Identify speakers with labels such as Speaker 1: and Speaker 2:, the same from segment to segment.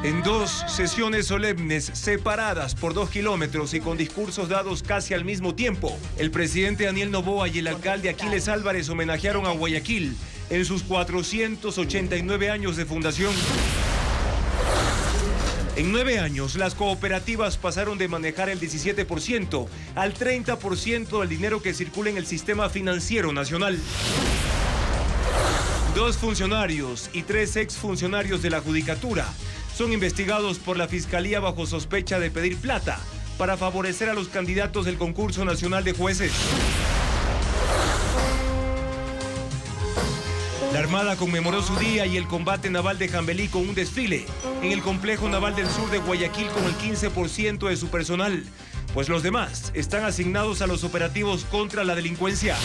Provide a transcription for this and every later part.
Speaker 1: En dos sesiones solemnes separadas por 2 kilómetros y con discursos dados casi al mismo tiempo, el presidente Daniel Noboa y el alcalde Aquiles Álvarez homenajearon a Guayaquil en sus 489 años de fundación. En 9 años, las cooperativas pasaron de manejar el 17% al 30% del dinero que circula en el sistema financiero nacional. 2 funcionarios y 3 exfuncionarios de la Judicatura son investigados por la Fiscalía bajo sospecha de pedir plata para favorecer a los candidatos del concurso nacional de jueces. La Armada conmemoró su día y el combate naval de Jambelí con un desfile en el complejo naval del sur de Guayaquil con el 15% de su personal, pues los demás están asignados a los operativos contra la delincuencia.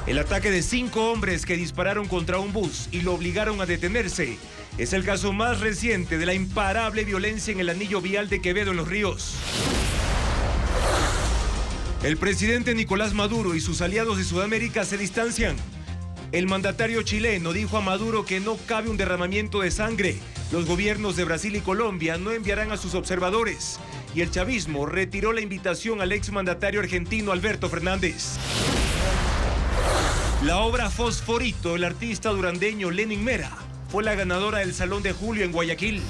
Speaker 1: El ataque de 5 hombres que dispararon contra un bus y lo obligaron a detenerse es el caso más reciente de la imparable violencia en el anillo vial de Quevedo en Los Ríos. El presidente Nicolás Maduro y sus aliados de Sudamérica se distancian. El mandatario chileno dijo a Maduro que no cabe un derramamiento de sangre. Los gobiernos de Brasil y Colombia no enviarán a sus observadores. Y el chavismo retiró la invitación al exmandatario argentino Alberto Fernández. La obra Fosforito del artista durandeño Lenin Mera fue la ganadora del Salón de Julio en Guayaquil.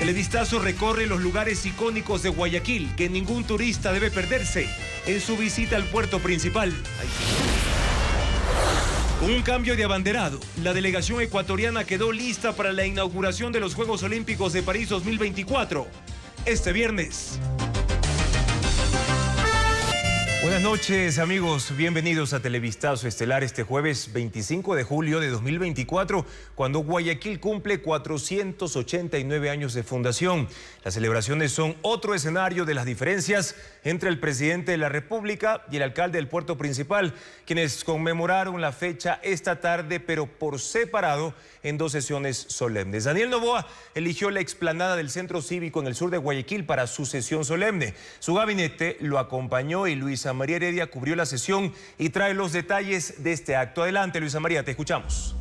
Speaker 1: El vistazo recorre los lugares icónicos de Guayaquil que ningún turista debe perderse en su visita al puerto principal. Con un cambio de abanderado, la delegación ecuatoriana quedó lista para la inauguración de los Juegos Olímpicos de París 2024, este viernes. Buenas noches, amigos. Bienvenidos a Televistazo Estelar este jueves 25 de julio de 2024, cuando Guayaquil cumple 489 años de fundación. Las celebraciones son otro escenario de las diferencias entre el presidente de la República y el alcalde del puerto principal, quienes conmemoraron la fecha esta tarde, pero por separado en 2 sesiones solemnes. Daniel Noboa eligió la explanada del Centro Cívico en el sur de Guayaquil para su sesión solemne. Su gabinete lo acompañó y Luisa María Heredia cubrió la sesión y trae los detalles de este acto. Adelante, Luisa María, te escuchamos.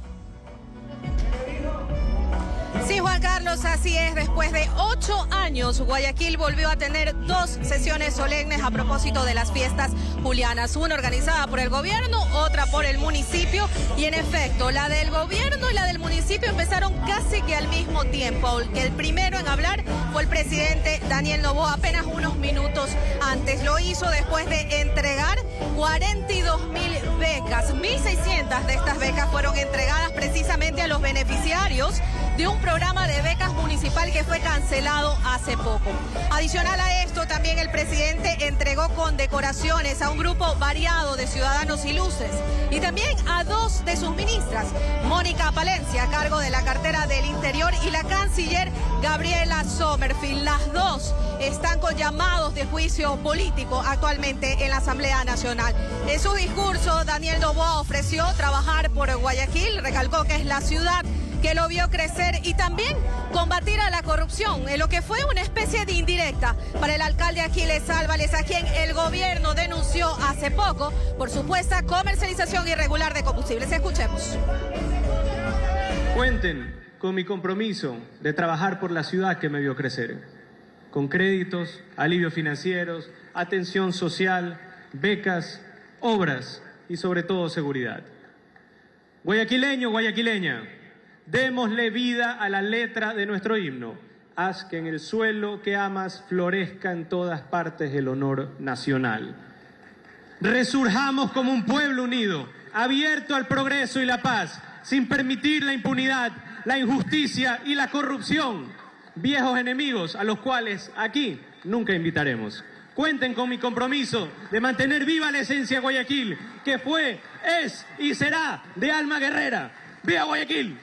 Speaker 2: Sí, Juan Carlos, así es. Después de 8 años, Guayaquil volvió a tener 2 sesiones solemnes a propósito de las fiestas julianas. Una organizada por el gobierno, otra por el municipio. Y en efecto, la del gobierno y la del municipio empezaron casi que al mismo tiempo. El primero en hablar fue el presidente Daniel Noboa, apenas unos minutos antes. Lo hizo después de entregar 42.000 becas. 1.600 de estas becas fueron entregadas precisamente a los beneficiarios de un programa de becas municipal que fue cancelado hace poco. Adicional a esto, también el presidente entregó condecoraciones a un grupo variado de ciudadanos ilustres y también a 2 de sus ministras, Mónica Palencia, a cargo de la cartera del Interior, y la canciller Gabriela Sommerfield. Las 2 están con llamados de juicio político actualmente en la Asamblea Nacional. En su discurso, Daniel Noboa ofreció trabajar por Guayaquil, recalcó que es la ciudad que lo vio crecer, y también combatir a la corrupción, en lo que fue una especie de indirecta para el alcalde Aquiles Álvarez, a quien el gobierno denunció hace poco por supuesta comercialización irregular de combustibles. Escuchemos.
Speaker 3: Cuenten con mi compromiso de trabajar por la ciudad que me vio crecer, con créditos, alivios financieros, atención social, becas, obras y sobre todo seguridad. Guayaquileño, guayaquileña, démosle vida a la letra de nuestro himno. Haz que en el suelo que amas florezca en todas partes el honor nacional. Resurjamos como un pueblo unido, abierto al progreso y la paz, sin permitir la impunidad, la injusticia y la corrupción. Viejos enemigos a los cuales aquí nunca invitaremos. Cuenten con mi compromiso de mantener viva la esencia de Guayaquil, que fue, es y será de alma guerrera. ¡Viva Guayaquil!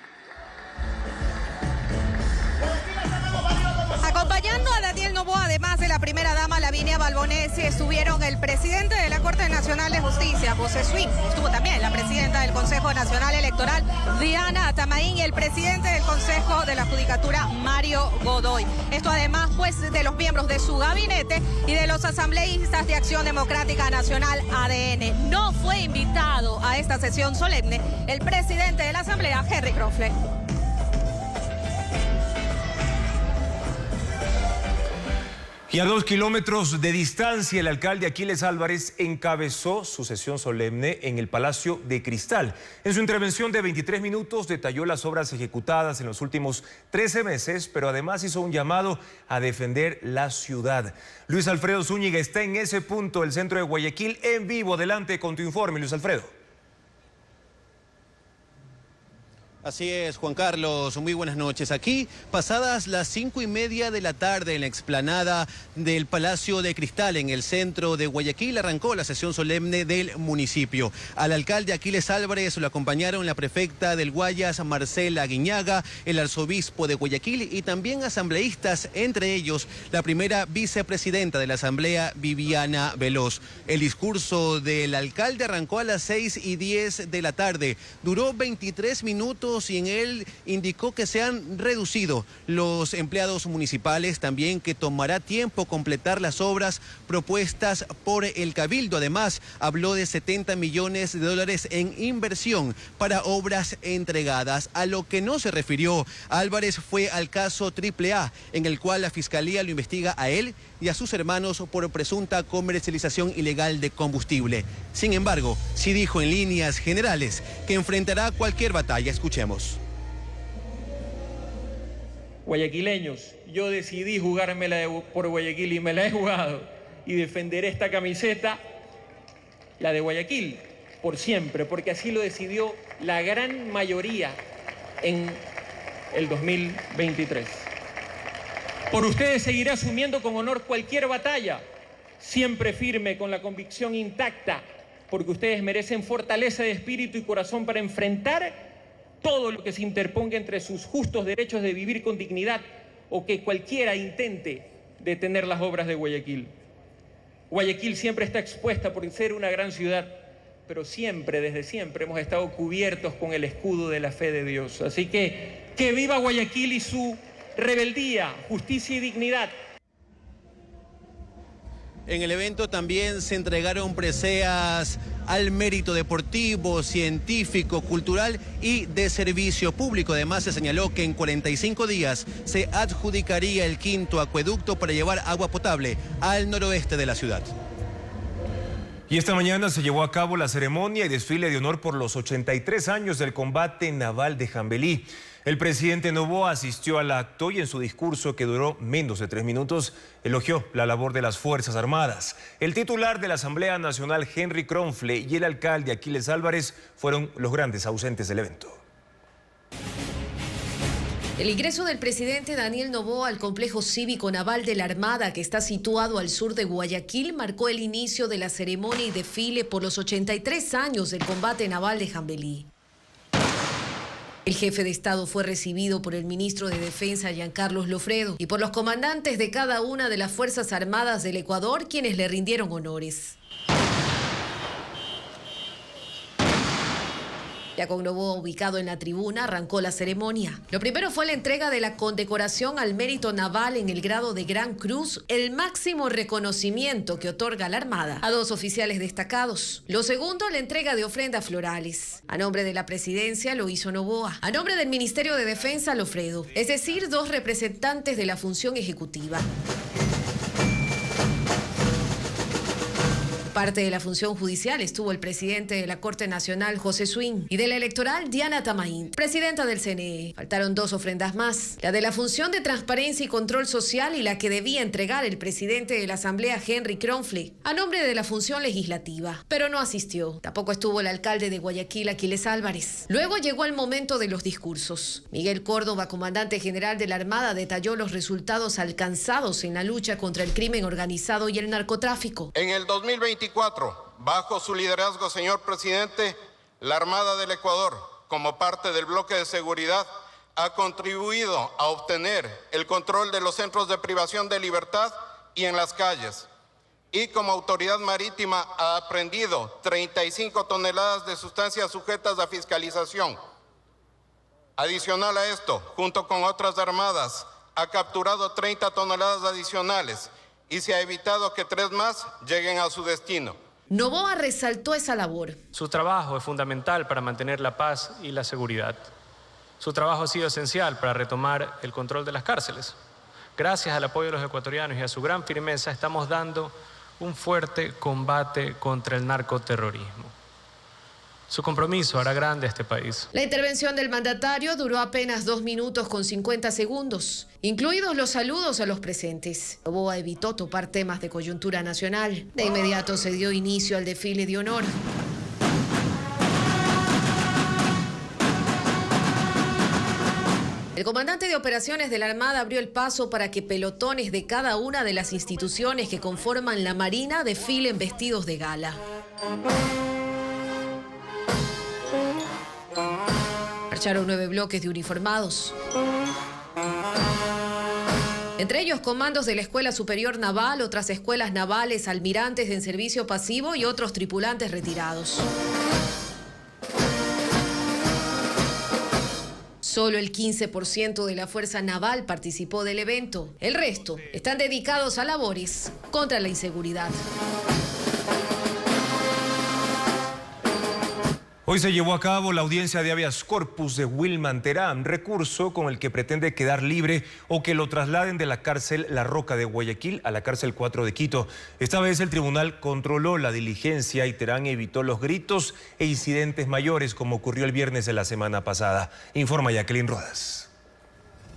Speaker 2: Acompañando a Daniel Noboa, además además de la primera dama Lavinia Balbonesi, estuvieron el presidente de la Corte Nacional de Justicia, José Swing, estuvo también la presidenta del Consejo Nacional Electoral, Diana Atamaín, y el presidente del Consejo de la Judicatura, Mario Godoy. Esto además, pues, de los miembros de su gabinete y de los asambleístas de Acción Democrática Nacional, ADN. No fue invitado a esta sesión solemne el presidente de la Asamblea, Henry Kronfle.
Speaker 1: Y a 2 kilómetros de distancia, el alcalde Aquiles Álvarez encabezó su sesión solemne en el Palacio de Cristal. En su intervención de 23 minutos detalló las obras ejecutadas en los últimos 13 meses, pero además hizo un llamado a defender la ciudad. Luis Alfredo Zúñiga está en ese punto del centro de Guayaquil en vivo. Adelante con tu informe, Luis Alfredo.
Speaker 4: Así es, Juan Carlos, muy buenas noches. Aquí, pasadas las 5:30 de la tarde en la explanada del Palacio de Cristal, en el centro de Guayaquil, arrancó la sesión solemne del municipio. Al alcalde Aquiles Álvarez lo acompañaron la prefecta del Guayas, Marcela Guiñaga, el arzobispo de Guayaquil y también asambleístas, entre ellos la primera vicepresidenta de la Asamblea, Viviana Veloz. El discurso del alcalde arrancó a las 6:10 de la tarde, duró 23 minutos y en él indicó que se han reducido los empleados municipales, también que tomará tiempo completar las obras propuestas por el Cabildo. Además, habló de 70 millones de dólares en inversión para obras entregadas. A lo que no se refirió Álvarez fue al caso AAA, en el cual la Fiscalía lo investiga a él y a sus hermanos por presunta comercialización ilegal de combustible. Sin embargo, sí dijo en líneas generales que enfrentará cualquier batalla. Escuchemos.
Speaker 5: Guayaquileños, yo decidí jugármela por Guayaquil y me la he jugado y defenderé esta camiseta, la de Guayaquil, por siempre, porque así lo decidió la gran mayoría en el 2023. Por ustedes seguiré asumiendo con honor cualquier batalla, siempre firme, con la convicción intacta, porque ustedes merecen fortaleza de espíritu y corazón para enfrentar todo lo que se interponga entre sus justos derechos de vivir con dignidad o que cualquiera intente detener las obras de Guayaquil. Guayaquil siempre está expuesta por ser una gran ciudad, pero siempre, desde siempre, hemos estado cubiertos con el escudo de la fe de Dios. Así que viva Guayaquil y su rebeldía, justicia y dignidad.
Speaker 4: En el evento también se entregaron preseas al mérito deportivo, científico, cultural y de servicio público. Además, se señaló que en 45 días se adjudicaría el 5º acueducto para llevar agua potable al noroeste de la ciudad.
Speaker 1: Y esta mañana se llevó a cabo la ceremonia y desfile de honor por los 83 años del combate naval de Jambelí. El presidente Noboa asistió al acto y en su discurso, que duró menos de 3 minutos, elogió la labor de las Fuerzas Armadas. El titular de la Asamblea Nacional, Henry Kronfle, y el alcalde Aquiles Álvarez fueron los grandes ausentes del evento.
Speaker 6: El ingreso del presidente Daniel Noboa al complejo cívico naval de la Armada, que está situado al sur de Guayaquil, marcó el inicio de la ceremonia y desfile por los 83 años del combate naval de Jambelí. El jefe de Estado fue recibido por el ministro de Defensa, Giancarlos Lofredo, y por los comandantes de cada una de las Fuerzas Armadas del Ecuador, quienes le rindieron honores. Ya con Noboa ubicado en la tribuna, arrancó la ceremonia. Lo primero fue la entrega de la condecoración al mérito naval en el grado de Gran Cruz, el máximo reconocimiento que otorga la Armada a 2 oficiales destacados. Lo segundo, la entrega de ofrendas florales. A nombre de la presidencia lo hizo Noboa. A nombre del Ministerio de Defensa, Lofredo. Es decir, 2 representantes de la función ejecutiva. Parte de la función judicial estuvo el presidente de la Corte Nacional, José Swing, y de la electoral, Diana Atamaín, presidenta del CNE. Faltaron 2 ofrendas más, la de la función de transparencia y control social y la que debía entregar el presidente de la Asamblea, Henry Kronfle, a nombre de la función legislativa, pero no asistió. Tampoco estuvo el alcalde de Guayaquil, Aquiles Álvarez. Luego llegó el momento de los discursos. Miguel Córdoba, comandante general de la Armada, detalló los resultados alcanzados en la lucha contra el crimen organizado y el narcotráfico.
Speaker 7: En el 2024, bajo su liderazgo, señor presidente, la Armada del Ecuador, como parte del bloque de seguridad, ha contribuido a obtener el control de los centros de privación de libertad y en las calles. Y como autoridad marítima ha aprehendido 35 toneladas de sustancias sujetas a fiscalización. Adicional a esto, junto con otras armadas, ha capturado 30 toneladas adicionales y se ha evitado que 3 más lleguen a su destino.
Speaker 6: Noboa resaltó esa labor.
Speaker 8: Su trabajo es fundamental para mantener la paz y la seguridad. Su trabajo ha sido esencial para retomar el control de las cárceles. Gracias al apoyo de los ecuatorianos y a su gran firmeza, estamos dando un fuerte combate contra el narcoterrorismo. Su compromiso hará grande a este país.
Speaker 6: La intervención del mandatario duró apenas 2 minutos con 50 segundos, incluidos los saludos a los presentes. Noboa evitó topar temas de coyuntura nacional. De inmediato se dio inicio al desfile de honor. El comandante de operaciones de la Armada abrió el paso para que pelotones de cada una de las instituciones que conforman la Marina desfilen vestidos de gala. Marcharon 9 bloques de uniformados. Entre ellos comandos de la Escuela Superior Naval, otras escuelas navales, almirantes en servicio pasivo y otros tripulantes retirados. Solo el 15% de la Fuerza Naval participó del evento. El resto están dedicados a labores contra la inseguridad.
Speaker 1: Hoy se llevó a cabo la audiencia de habeas corpus de Wilman Terán, recurso con el que pretende quedar libre o que lo trasladen de la cárcel La Roca de Guayaquil a la cárcel 4 de Quito. Esta vez el tribunal controló la diligencia y Terán evitó los gritos e incidentes mayores como ocurrió el viernes de la semana pasada. Informa Jacqueline Rodas.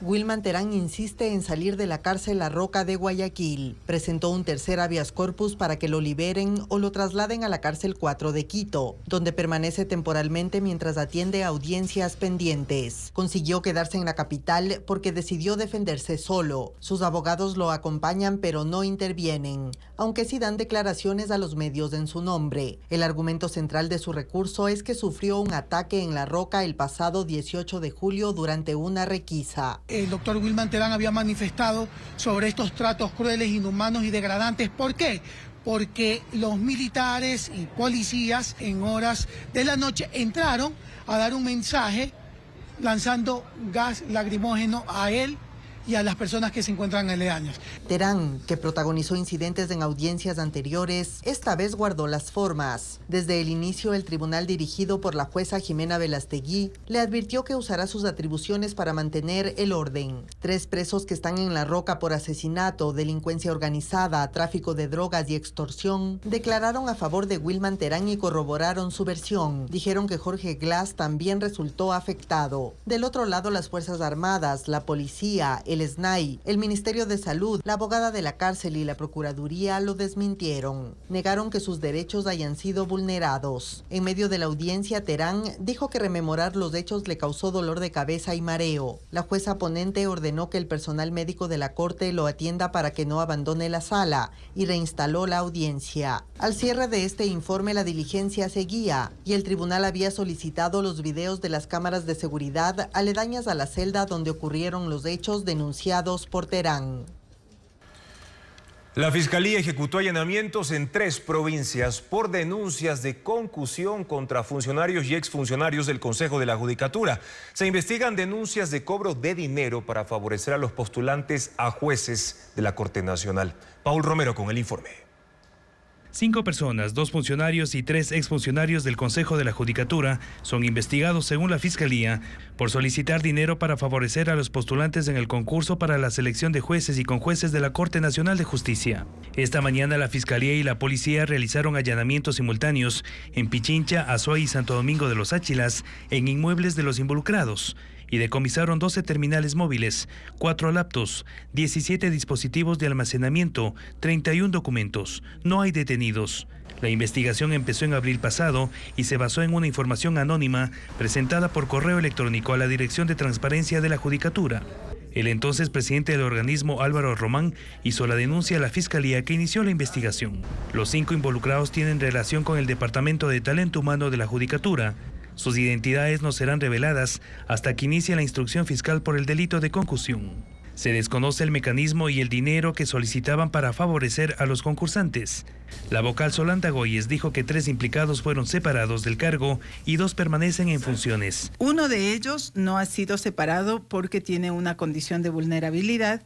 Speaker 9: Wilman Terán insiste en salir de la cárcel La Roca de Guayaquil. Presentó un tercer habeas corpus para que lo liberen o lo trasladen a la cárcel 4 de Quito, donde permanece temporalmente mientras atiende audiencias pendientes. Consiguió quedarse en la capital porque decidió defenderse solo. Sus abogados lo acompañan pero no intervienen, aunque sí dan declaraciones a los medios en su nombre. El argumento central de su recurso es que sufrió un ataque en La Roca el pasado 18 de julio durante una requisa.
Speaker 10: El doctor Wilman Terán había manifestado sobre estos tratos crueles, inhumanos y degradantes. ¿Por qué? Porque los militares y policías en horas de la noche entraron a dar un mensaje lanzando gas lacrimógeno a él y a las personas que se encuentran aledañas.
Speaker 9: Terán, que protagonizó incidentes en audiencias anteriores, esta vez guardó las formas. Desde el inicio, el tribunal dirigido por la jueza Jimena Velastegui le advirtió que usará sus atribuciones para mantener el orden. 3 presos que están en La Roca por asesinato, delincuencia organizada, tráfico de drogas y extorsión, declararon a favor de Wilman Terán y corroboraron su versión. Dijeron que Jorge Glass también resultó afectado. Del otro lado, las Fuerzas Armadas, la policía, el SNAI, el Ministerio de Salud, la abogada de la cárcel y la Procuraduría lo desmintieron. Negaron que sus derechos hayan sido vulnerados. En medio de la audiencia, Terán dijo que rememorar los hechos le causó dolor de cabeza y mareo. La jueza ponente ordenó que el personal médico de la corte lo atienda para que no abandone la sala y reinstaló la audiencia. Al cierre de este informe, la diligencia seguía y el tribunal había solicitado los videos de las cámaras de seguridad aledañas a la celda donde ocurrieron los hechos denunciados por Terán.
Speaker 1: La Fiscalía ejecutó allanamientos en 3 provincias por denuncias de concusión contra funcionarios y exfuncionarios del Consejo de la Judicatura. Se investigan denuncias de cobro de dinero para favorecer a los postulantes a jueces de la Corte Nacional. Paul Romero con el informe.
Speaker 11: 5 personas, 2 funcionarios y 3 exfuncionarios del Consejo de la Judicatura son investigados según la Fiscalía por solicitar dinero para favorecer a los postulantes en el concurso para la selección de jueces y conjueces de la Corte Nacional de Justicia. Esta mañana la Fiscalía y la Policía realizaron allanamientos simultáneos en Pichincha, Azuay y Santo Domingo de los Áchilas en inmuebles de los involucrados y decomisaron 12 terminales móviles, 4 laptops, 17 dispositivos de almacenamiento, 31 documentos. No hay detenidos. La investigación empezó en abril pasado y se basó en una información anónima presentada por correo electrónico a la Dirección de Transparencia de la Judicatura. El entonces presidente del organismo, Álvaro Román, hizo la denuncia a la Fiscalía que inició la investigación. Los 5 involucrados tienen relación con el Departamento de Talento Humano de la Judicatura. Sus identidades no serán reveladas hasta que inicie la instrucción fiscal por el delito de concusión. Se desconoce el mecanismo y el dinero que solicitaban para favorecer a los concursantes. La vocal Solanta Goyes dijo que 3 implicados fueron separados del cargo y 2 permanecen en funciones.
Speaker 12: Uno de ellos no ha sido separado porque tiene una condición de vulnerabilidad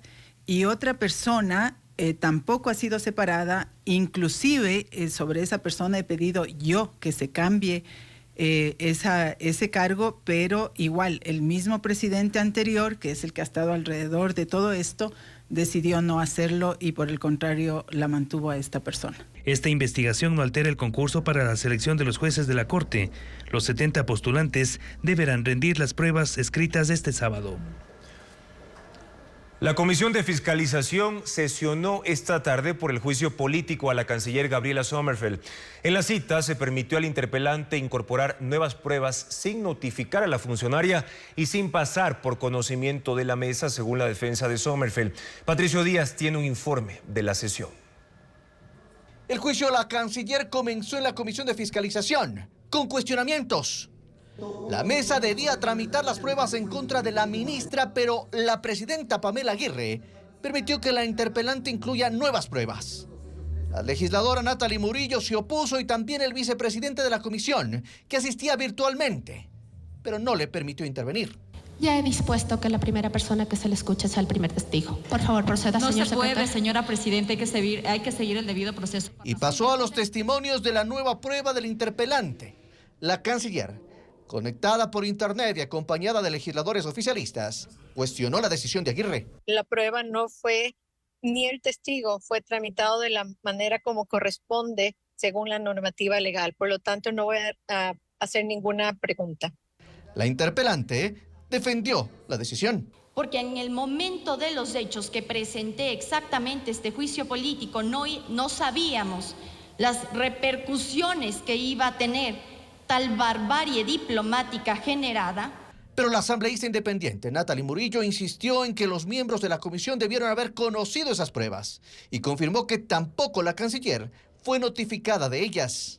Speaker 12: y otra persona tampoco ha sido separada. Inclusive sobre esa persona he pedido yo que se cambie ese cargo, pero igual el mismo presidente anterior, que es el que ha estado alrededor de todo esto, decidió no hacerlo y por el contrario la mantuvo a esta persona.
Speaker 11: Esta investigación no altera el concurso para la selección de los jueces de la Corte. Los 70 postulantes deberán rendir las pruebas escritas este sábado.
Speaker 1: La Comisión de Fiscalización sesionó esta tarde por el juicio político a la canciller Gabriela Sommerfeld. En la cita se permitió al interpelante incorporar nuevas pruebas sin notificar a la funcionaria y sin pasar por conocimiento de la mesa, según la defensa de Sommerfeld. Patricio Díaz tiene un informe de la sesión.
Speaker 13: El juicio a la canciller comenzó en la Comisión de Fiscalización, con cuestionamientos. La mesa debía tramitar las pruebas en contra de la ministra, pero la presidenta Pamela Aguirre permitió que la interpelante incluya nuevas pruebas. La legisladora Natalie Murillo se opuso y también el vicepresidente de la comisión, que asistía virtualmente, pero no le permitió intervenir.
Speaker 14: Ya he dispuesto que la primera persona que se le escuche sea el primer testigo. Por favor, proceda, señor secretario.
Speaker 15: No se puede, señora presidenta, hay que seguir el debido proceso.
Speaker 13: Y pasó a los testimonios de la nueva prueba del interpelante. La canciller, conectada por internet y acompañada de legisladores oficialistas, cuestionó la decisión de Aguirre.
Speaker 16: La prueba no fue, ni el testigo fue tramitado de la manera como corresponde según la normativa legal. Por lo tanto, no voy a hacer ninguna pregunta.
Speaker 13: La interpelante defendió la decisión.
Speaker 15: Porque en el momento de los hechos que presenté exactamente este juicio político, no sabíamos las repercusiones que iba a tener tal barbarie diplomática generada.
Speaker 13: Pero la asambleísta independiente Natalie Murillo insistió en que los miembros de la comisión debieron haber conocido esas pruebas y confirmó que tampoco la canciller fue notificada de ellas.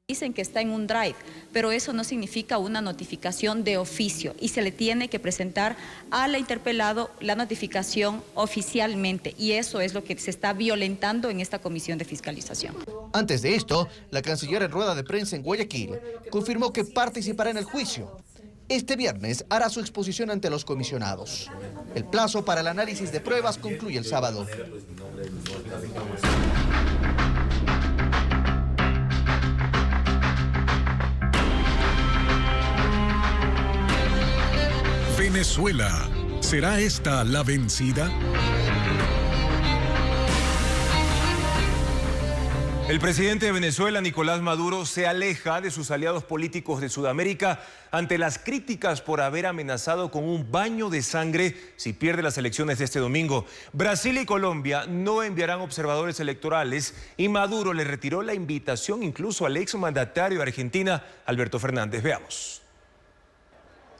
Speaker 17: Dicen que está en un drive, pero eso no significa una notificación de oficio y se le tiene que presentar al interpelado la notificación oficialmente y eso es lo que se está violentando en esta comisión de fiscalización.
Speaker 13: Antes de esto, la canciller en rueda de prensa en Guayaquil confirmó que participará en el juicio. Este viernes hará su exposición ante los comisionados. El plazo para el análisis de pruebas concluye el sábado.
Speaker 18: Venezuela, ¿será esta la vencida?
Speaker 1: El presidente de Venezuela, Nicolás Maduro, se aleja de sus aliados políticos de Sudamérica ante las críticas por haber amenazado con un baño de sangre si pierde las elecciones de este domingo. Brasil y Colombia no enviarán observadores electorales y Maduro le retiró la invitación incluso al exmandatario de Argentina, Alberto Fernández. Veamos.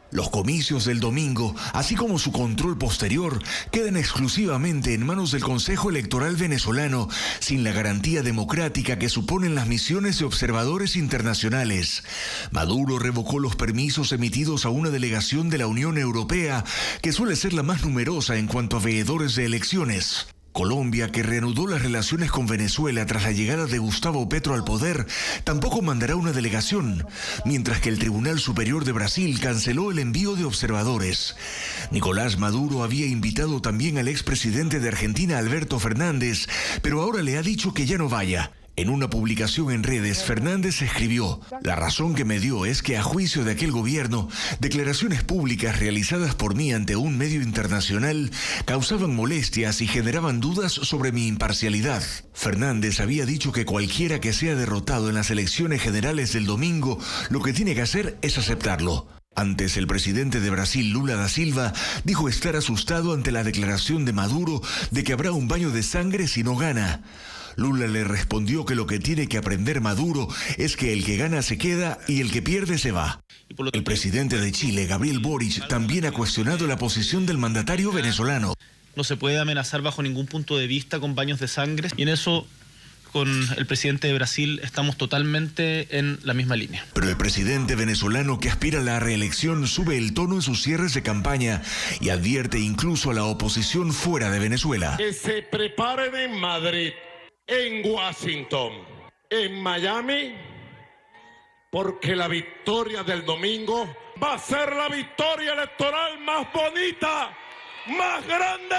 Speaker 19: Los comicios del domingo, así como su control posterior, quedan exclusivamente en manos del Consejo Electoral venezolano, sin la garantía democrática que suponen las misiones de observadores internacionales. Maduro revocó los permisos emitidos a una delegación de la Unión Europea, que suele ser la más numerosa en cuanto a veedores de elecciones. Colombia, que reanudó las relaciones con Venezuela tras la llegada de Gustavo Petro al poder, tampoco mandará una delegación, mientras que el Tribunal Superior de Brasil canceló el envío de observadores. Nicolás Maduro había invitado también al expresidente de Argentina, Alberto Fernández, pero ahora le ha dicho que ya no vaya. En una publicación en redes, Fernández escribió: "La razón que me dio es que a juicio de aquel gobierno, declaraciones públicas realizadas por mí ante un medio internacional causaban molestias y generaban dudas sobre mi imparcialidad". Fernández había dicho que cualquiera que sea derrotado en las elecciones generales del domingo, lo que tiene que hacer es aceptarlo. Antes, el presidente de Brasil, Lula da Silva, dijo estar asustado ante la declaración de Maduro de que habrá un baño de sangre si no gana. Lula le respondió que lo que tiene que aprender Maduro es que el que gana se queda y el que pierde se va. El presidente de Chile, Gabriel Boric, también ha cuestionado la posición del mandatario venezolano.
Speaker 20: No se puede amenazar bajo ningún punto de vista con baños de sangre y en eso con el presidente de Brasil estamos totalmente en la misma línea.
Speaker 19: Pero el presidente venezolano que aspira a la reelección sube el tono en sus cierres de campaña y advierte incluso a la oposición fuera de Venezuela.
Speaker 21: Que se preparen en Madrid, en Washington, en Miami, porque la victoria del domingo va a ser la victoria electoral más bonita, más grande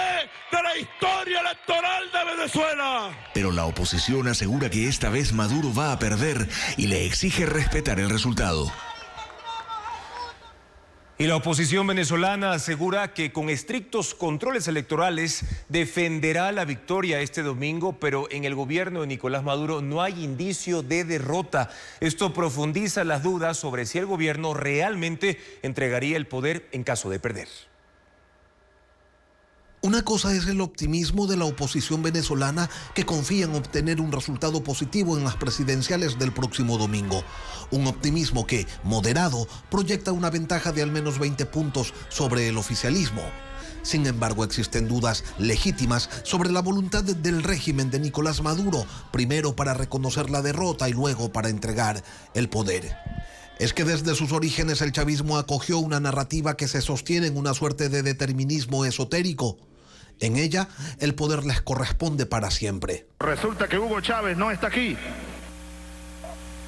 Speaker 21: de la historia electoral de Venezuela.
Speaker 19: Pero la oposición asegura que esta vez Maduro va a perder y le exige respetar el resultado.
Speaker 1: Y la oposición venezolana asegura que con estrictos controles electorales defenderá la victoria este domingo, pero en el gobierno de Nicolás Maduro no hay indicio de derrota. Esto profundiza las dudas sobre si el gobierno realmente entregaría el poder en caso de perder.
Speaker 22: Una cosa es el optimismo de la oposición venezolana que confía en obtener un resultado positivo en las presidenciales del próximo domingo. Un optimismo que, moderado, proyecta una ventaja de al menos 20 puntos sobre el oficialismo. Sin embargo, existen dudas legítimas sobre la voluntad del régimen de Nicolás Maduro, primero para reconocer la derrota y luego para entregar el poder. Es que desde sus orígenes el chavismo acogió una narrativa que se sostiene en una suerte de determinismo esotérico. En ella, el poder les corresponde para siempre.
Speaker 21: Resulta que Hugo Chávez no está aquí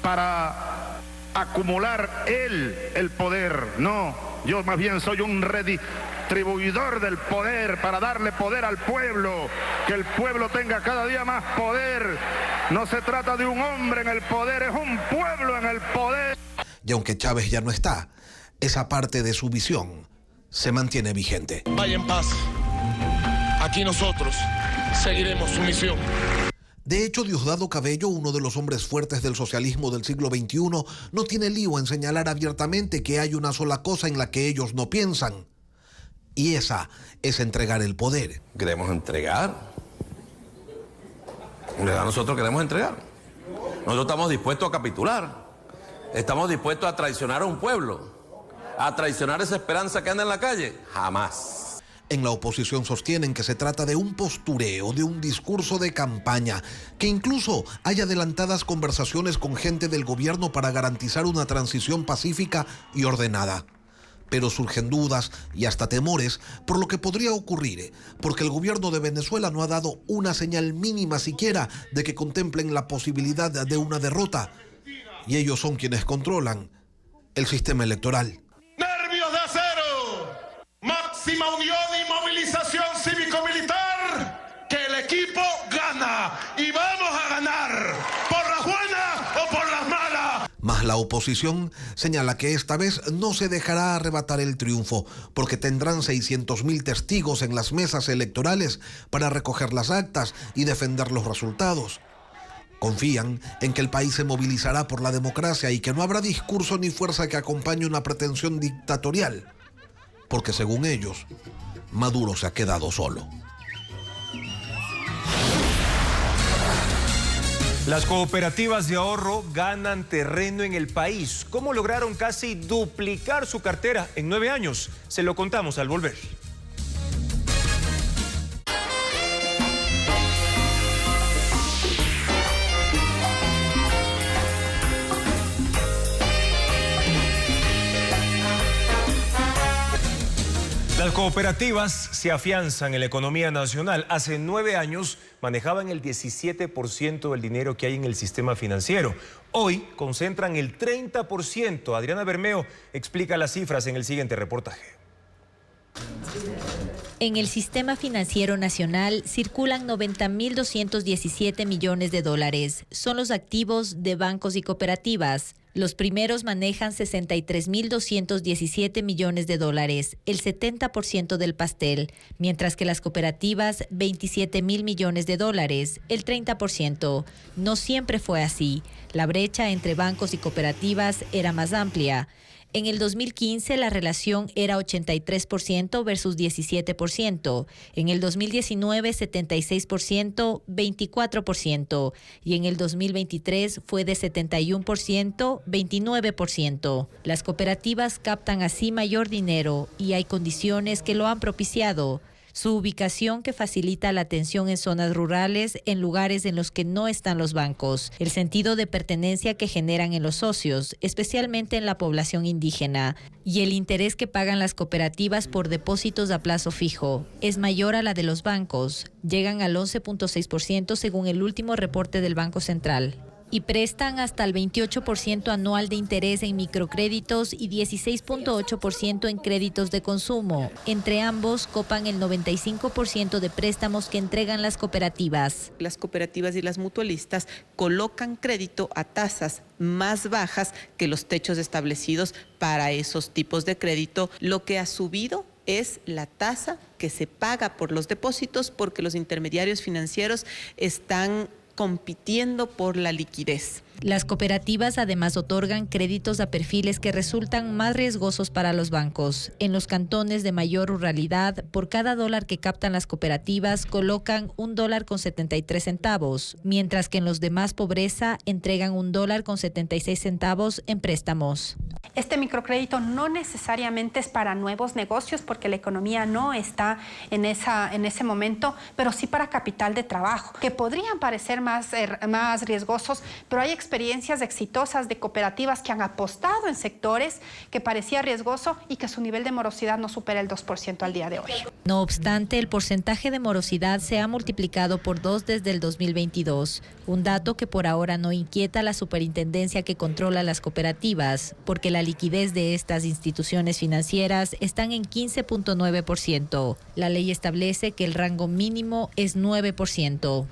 Speaker 21: para acumular él el poder. No, yo más bien soy un redistribuidor del poder para darle poder al pueblo, que el pueblo tenga cada día más poder. No se trata de un hombre en el poder, es un pueblo en el poder.
Speaker 22: Y aunque Chávez ya no está, esa parte de su visión se mantiene vigente.
Speaker 21: Vaya en paz. Aquí nosotros seguiremos su misión.
Speaker 22: De hecho, Diosdado Cabello, uno de los hombres fuertes del socialismo del siglo XXI, no tiene lío en señalar abiertamente que hay una sola cosa en la que ellos no piensan. Y esa es entregar el poder.
Speaker 23: Queremos entregar. En realidad nosotros queremos entregar. Nosotros estamos dispuestos a capitular. Estamos dispuestos a traicionar a un pueblo. A traicionar esa esperanza que anda en la calle. Jamás.
Speaker 22: En la oposición sostienen que se trata de un postureo, de un discurso de campaña, que incluso hay adelantadas conversaciones con gente del gobierno para garantizar una transición pacífica y ordenada. Pero surgen dudas y hasta temores por lo que podría ocurrir, porque el gobierno de Venezuela no ha dado una señal mínima siquiera de que contemplen la posibilidad de una derrota. Y ellos son quienes controlan el sistema electoral.
Speaker 21: ¡Nervios de acero! ¡Máxima unión y movilización cívico-militar! ¡Que el equipo gana! ¡Y vamos a ganar! ¡Por las buenas o por las malas!
Speaker 22: Mas la oposición señala que esta vez no se dejará arrebatar el triunfo, porque tendrán 600.000 testigos en las mesas electorales para recoger las actas y defender los resultados. Confían en que el país se movilizará por la democracia y que no habrá discurso ni fuerza que acompañe una pretensión dictatorial, porque según ellos, Maduro se ha quedado solo.
Speaker 1: Las cooperativas de ahorro ganan terreno en el país. ¿Cómo lograron casi duplicar su cartera en 9 años? Se lo contamos al volver. Las cooperativas se afianzan en la economía nacional. Hace 9 años manejaban el 17% del dinero que hay en el sistema financiero. Hoy concentran el 30%. Adriana Bermeo explica las cifras en el siguiente reportaje.
Speaker 24: En el sistema financiero nacional circulan 90.217 millones de dólares. Son los activos de bancos y cooperativas. Los primeros manejan 63.217 millones de dólares, el 70% del pastel, mientras que las cooperativas 27.000 millones de dólares, el 30%. No siempre fue así. La brecha entre bancos y cooperativas era más amplia. En el 2015 la relación era 83% versus 17%. En el 2019 76%, 24%. Y en el 2023 fue de 71%, 29%. Las cooperativas captan así mayor dinero y hay condiciones que lo han propiciado. Su ubicación que facilita la atención en zonas rurales, en lugares en los que no están los bancos. El sentido de pertenencia que generan en los socios, especialmente en la población indígena. Y el interés que pagan las cooperativas por depósitos a plazo fijo es mayor a la de los bancos. Llegan al 11.6% según el último reporte del Banco Central. Y prestan hasta el 28% anual de interés en microcréditos y 16.8% en créditos de consumo. Entre ambos copan el 95% de préstamos que entregan las cooperativas.
Speaker 2: Las cooperativas y las mutualistas colocan crédito a tasas más bajas que los techos establecidos para esos tipos de crédito. Lo que ha subido es la tasa que se paga por los depósitos porque los intermediarios financieros están compitiendo por la liquidez.
Speaker 24: Las cooperativas además otorgan créditos a perfiles que resultan más riesgosos para los bancos. En los cantones de mayor ruralidad, por cada dólar que captan las cooperativas, colocan $1.73, mientras que en los de más pobreza entregan $1.76 en préstamos.
Speaker 3: Este microcrédito no necesariamente es para nuevos negocios porque la economía no está en ese momento, pero sí para capital de trabajo, que podrían parecer más riesgosos, pero hay experiencias exitosas de cooperativas que han apostado en sectores que parecía riesgoso y que su nivel de morosidad no supera el 2% al día de hoy.
Speaker 24: No obstante, el porcentaje de morosidad se ha multiplicado por 2 desde el 2022, un dato que por ahora no inquieta a la superintendencia que controla las cooperativas, porque la liquidez de estas instituciones financieras están en 15.9%. La ley establece que el rango mínimo es 9%.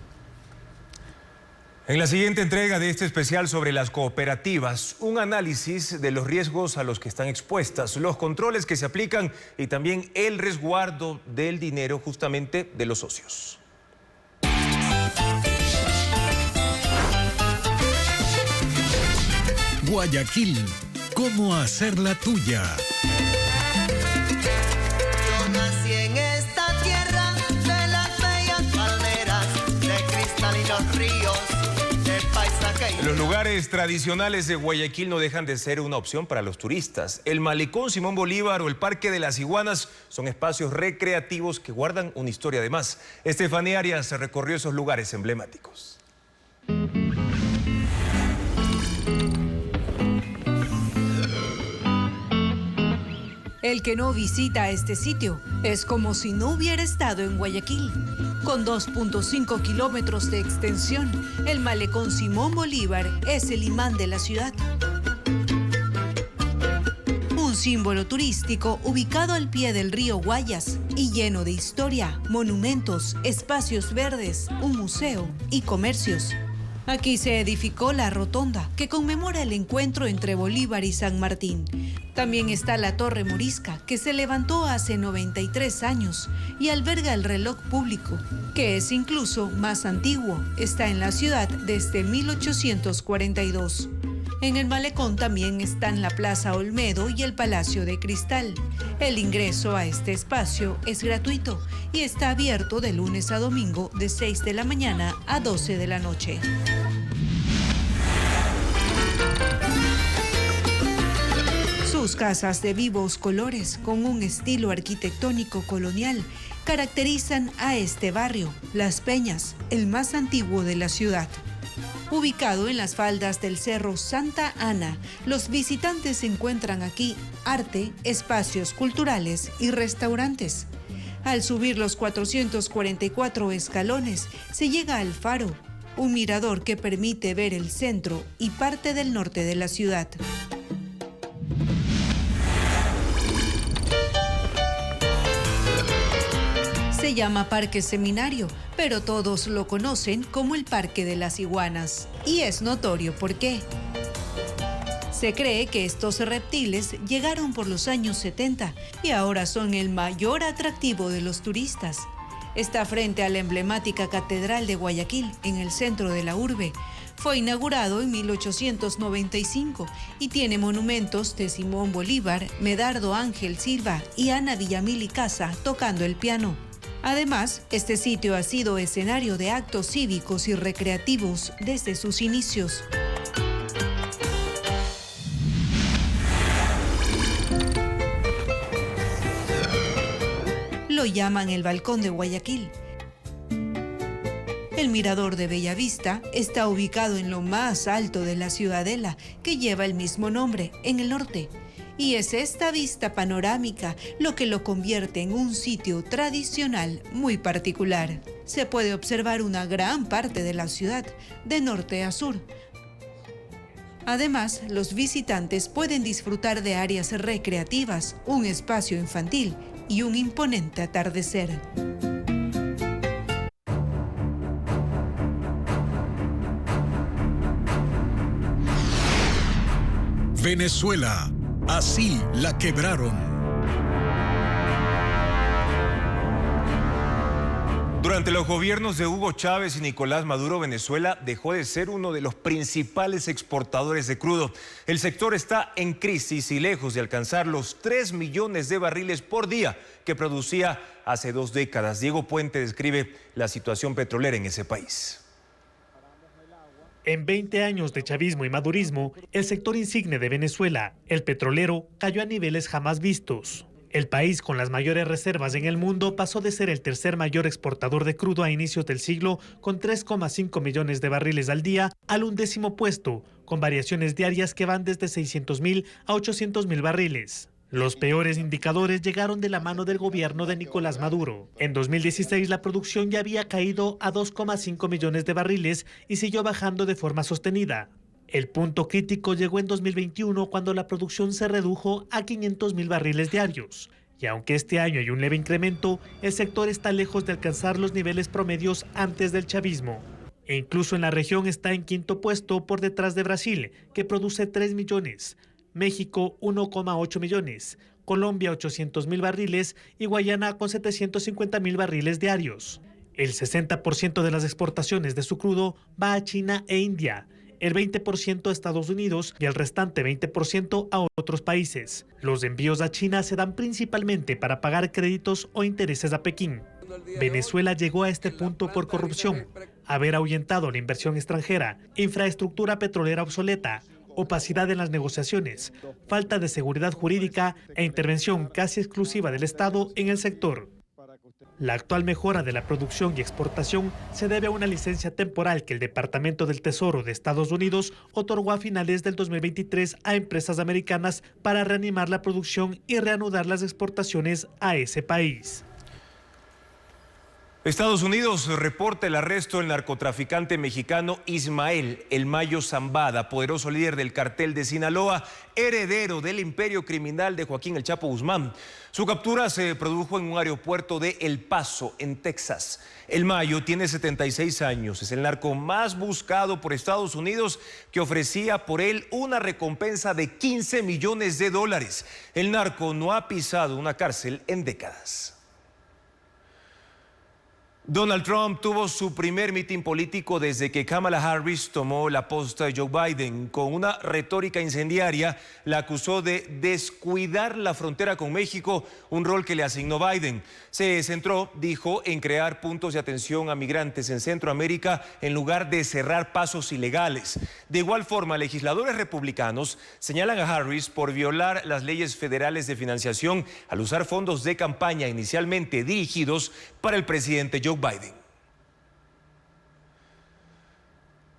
Speaker 1: En la siguiente entrega de este especial sobre las cooperativas, un análisis de los riesgos a los que están expuestas, los controles que se aplican y también el resguardo del dinero justamente de los socios.
Speaker 18: Guayaquil, ¿cómo hacer la tuya?
Speaker 4: Yo nací en esta tierra de las bellas palmeras, de cristalinos ríos.
Speaker 1: Los lugares tradicionales de Guayaquil no dejan de ser una opción para los turistas. El Malecón Simón Bolívar o el Parque de las Iguanas son espacios recreativos que guardan una historia de más. Estefanía Arias recorrió esos lugares emblemáticos.
Speaker 5: El que no visita este sitio es como si no hubiera estado en Guayaquil. Con 2.5 kilómetros de extensión, el Malecón Simón Bolívar es el imán de la ciudad. Un símbolo turístico ubicado al pie del río Guayas y lleno de historia, monumentos, espacios verdes, un museo y comercios. Aquí se edificó la rotonda, que conmemora el encuentro entre Bolívar y San Martín. También está la Torre Morisca, que se levantó hace 93 años y alberga el reloj público, que es incluso más antiguo. Está en la ciudad desde 1842. En el Malecón también están la Plaza Olmedo y el Palacio de Cristal. El ingreso a este espacio es gratuito y está abierto de lunes a domingo de 6 de la mañana a 12 de la noche. Sus casas de vivos colores con un estilo arquitectónico colonial caracterizan a este barrio, Las Peñas, el más antiguo de la ciudad. Ubicado en las faldas del Cerro Santa Ana, los visitantes encuentran aquí arte, espacios culturales y restaurantes. Al subir los 444 escalones, se llega al Faro, un mirador que permite ver el centro y parte del norte de la ciudad. Se llama Parque Seminario, pero todos lo conocen como el Parque de las Iguanas. Y es notorio por qué. Se cree que estos reptiles llegaron por los años 70 y ahora son el mayor atractivo de los turistas. Está frente a la emblemática Catedral de Guayaquil, en el centro de la urbe. Fue inaugurado en 1895 y tiene monumentos de Simón Bolívar, Medardo Ángel Silva y Ana Villamil y Casa tocando el piano. Además, este sitio ha sido escenario de actos cívicos y recreativos desde sus inicios. Lo llaman el Balcón de Guayaquil. El mirador de Bellavista está ubicado en lo más alto de la ciudadela, que lleva el mismo nombre, en el norte. Y es esta vista panorámica lo que lo convierte en un sitio tradicional muy particular. Se puede observar una gran parte de la ciudad, de norte a sur. Además, los visitantes pueden disfrutar de áreas recreativas, un espacio infantil y un imponente atardecer.
Speaker 18: Venezuela, así la quebraron.
Speaker 1: Durante los gobiernos de Hugo Chávez y Nicolás Maduro, Venezuela dejó de ser uno de los principales exportadores de crudo. El sector está en crisis y lejos de alcanzar los 3 millones de barriles por día que producía hace 2 décadas. Diego Puente describe la situación petrolera en ese país.
Speaker 6: En 20 años de chavismo y madurismo, el sector insigne de Venezuela, el petrolero, cayó a niveles jamás vistos. El país con las mayores reservas en el mundo pasó de ser el tercer mayor exportador de crudo a inicios del siglo, con 3,5 millones de barriles al día, al 11º puesto, con variaciones diarias que van desde 600.000 a 800.000 barriles. Los peores indicadores llegaron de la mano del gobierno de Nicolás Maduro. En 2016 la producción ya había caído a 2,5 millones de barriles y siguió bajando de forma sostenida. El punto crítico llegó en 2021 cuando la producción se redujo a 500.000 barriles diarios. Y aunque este año hay un leve incremento, el sector está lejos de alcanzar los niveles promedios antes del chavismo. E incluso en la región está en 5º puesto por detrás de Brasil, que produce 3 millones. México 1,8 millones, Colombia 800.000 barriles y Guayana con 750.000 barriles diarios. El 60% de las exportaciones de su crudo va a China e India, el 20% a Estados Unidos y el restante 20% a otros países. Los envíos a China se dan principalmente para pagar créditos o intereses a Pekín. Venezuela llegó a este punto por corrupción, haber ahuyentado la inversión extranjera, infraestructura petrolera obsoleta, opacidad en las negociaciones, falta de seguridad jurídica e intervención casi exclusiva del Estado en el sector. La actual mejora de la producción y exportación se debe a una licencia temporal que el Departamento del Tesoro de Estados Unidos otorgó a finales del 2023 a empresas americanas para reanimar la producción y reanudar las exportaciones a ese país.
Speaker 1: Estados Unidos reporta el arresto del narcotraficante mexicano Ismael El Mayo Zambada, poderoso líder del cartel de Sinaloa, heredero del imperio criminal de Joaquín El Chapo Guzmán. Su captura se produjo en un aeropuerto de El Paso, en Texas. El Mayo tiene 76 años, es el narco más buscado por Estados Unidos, que ofrecía por él una recompensa de $15 millones. El narco no ha pisado una cárcel en décadas. Donald Trump tuvo su primer mitin político desde que Kamala Harris tomó la posta de Joe Biden. Con una retórica incendiaria, la acusó de descuidar la frontera con México, un rol que le asignó Biden. Se centró, dijo, en crear puntos de atención a migrantes en Centroamérica en lugar de cerrar pasos ilegales. De igual forma, legisladores republicanos señalan a Harris por violar las leyes federales de financiación al usar fondos de campaña inicialmente dirigidos para el presidente Joe Biden.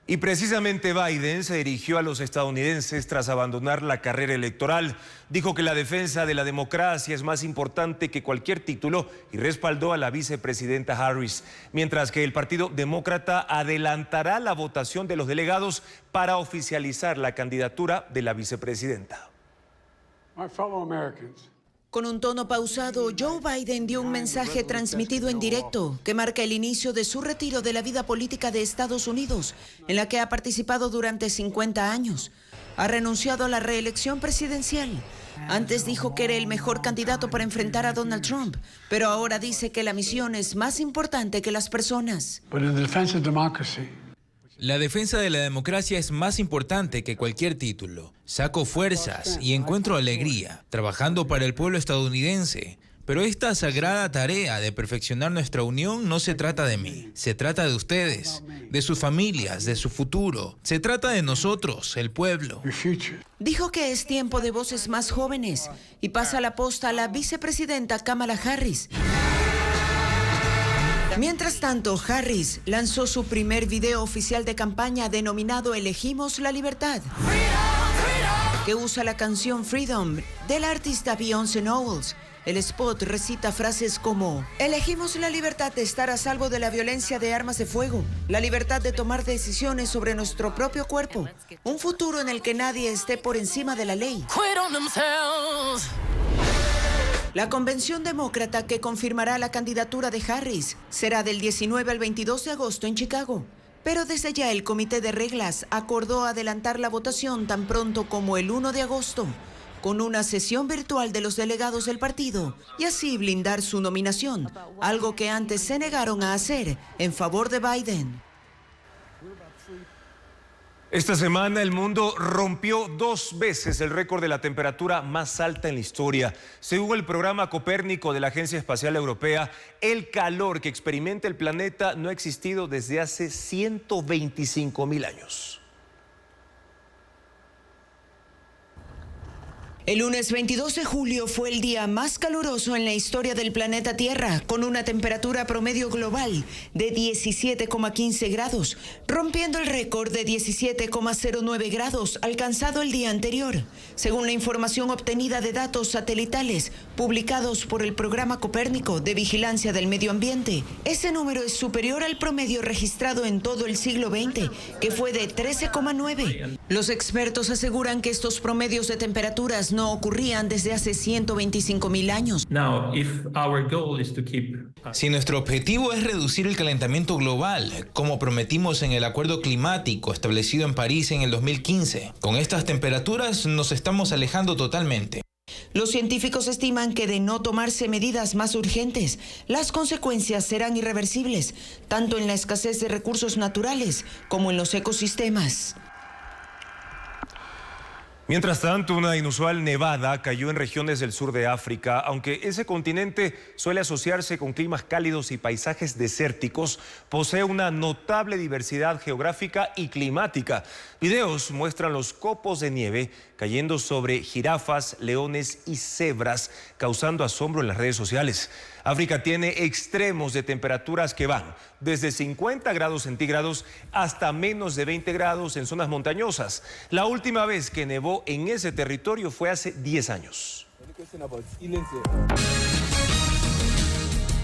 Speaker 1: Y precisamente Biden se dirigió a los estadounidenses tras abandonar la carrera electoral. Dijo que la defensa de la democracia es más importante que cualquier título y respaldó a la vicepresidenta Harris, mientras que el Partido Demócrata adelantará la votación de los delegados para oficializar la candidatura de la vicepresidenta.
Speaker 7: Con un tono pausado, Joe Biden dio un mensaje transmitido en directo que marca el inicio de su retiro de la vida política de Estados Unidos, en la que ha participado durante 50 años. Ha renunciado a la reelección presidencial. Antes dijo que era el mejor candidato para enfrentar a Donald Trump, pero ahora dice que la misión es más importante que las personas.
Speaker 8: La defensa de la democracia es más importante que cualquier título. Saco fuerzas y encuentro alegría trabajando para el pueblo estadounidense. Pero esta sagrada tarea de perfeccionar nuestra unión no se trata de mí. Se trata de ustedes, de sus familias, de su futuro. Se trata de nosotros, el pueblo.
Speaker 7: Dijo que es tiempo de voces más jóvenes y pasa la posta a la vicepresidenta Kamala Harris. Mientras tanto, Harris lanzó su primer video oficial de campaña denominado Elegimos la Libertad, que usa la canción Freedom del artista Beyoncé Knowles. El spot recita frases como: elegimos la libertad de estar a salvo de la violencia de armas de fuego, la libertad de tomar decisiones sobre nuestro propio cuerpo, un futuro en el que nadie esté por encima de la ley. La convención demócrata que confirmará la candidatura de Harris será del 19 al 22 de agosto en Chicago. Pero desde ya el comité de reglas acordó adelantar la votación tan pronto como el 1 de agosto, con una sesión virtual de los delegados del partido y así blindar su nominación, algo que antes se negaron a hacer en favor de Biden.
Speaker 1: Esta semana el mundo rompió 2 veces el récord de la temperatura más alta en la historia. Según el programa Copérnico de la Agencia Espacial Europea, el calor que experimenta el planeta no ha existido desde hace 125.000 años.
Speaker 7: El lunes 22 de julio fue el día más caluroso en la historia del planeta Tierra, con una temperatura promedio global de 17,15 grados, rompiendo el récord de 17,09 grados alcanzado el día anterior. Según la información obtenida de datos satelitales publicados por el programa Copérnico de Vigilancia del Medio Ambiente, ese número es superior al promedio registrado en todo el siglo XX, que fue de 13,9. Los expertos aseguran que estos promedios de temperaturas no ocurrían desde hace 125.000 años.
Speaker 8: Si nuestro objetivo es reducir el calentamiento global, como prometimos en el acuerdo climático establecido en París en el 2015, con estas temperaturas nos estamos alejando totalmente.
Speaker 7: Los científicos estiman que de no tomarse medidas más urgentes, las consecuencias serán irreversibles, tanto en la escasez de recursos naturales como en los ecosistemas.
Speaker 1: Mientras tanto, una inusual nevada cayó en regiones del sur de África. Aunque ese continente suele asociarse con climas cálidos y paisajes desérticos, posee una notable diversidad geográfica y climática. Videos muestran los copos de nieve cayendo sobre jirafas, leones y cebras, causando asombro en las redes sociales. África tiene extremos de temperaturas que van desde 50 grados centígrados hasta menos de 20 grados en zonas montañosas. La última vez que nevó en ese territorio fue hace 10 años.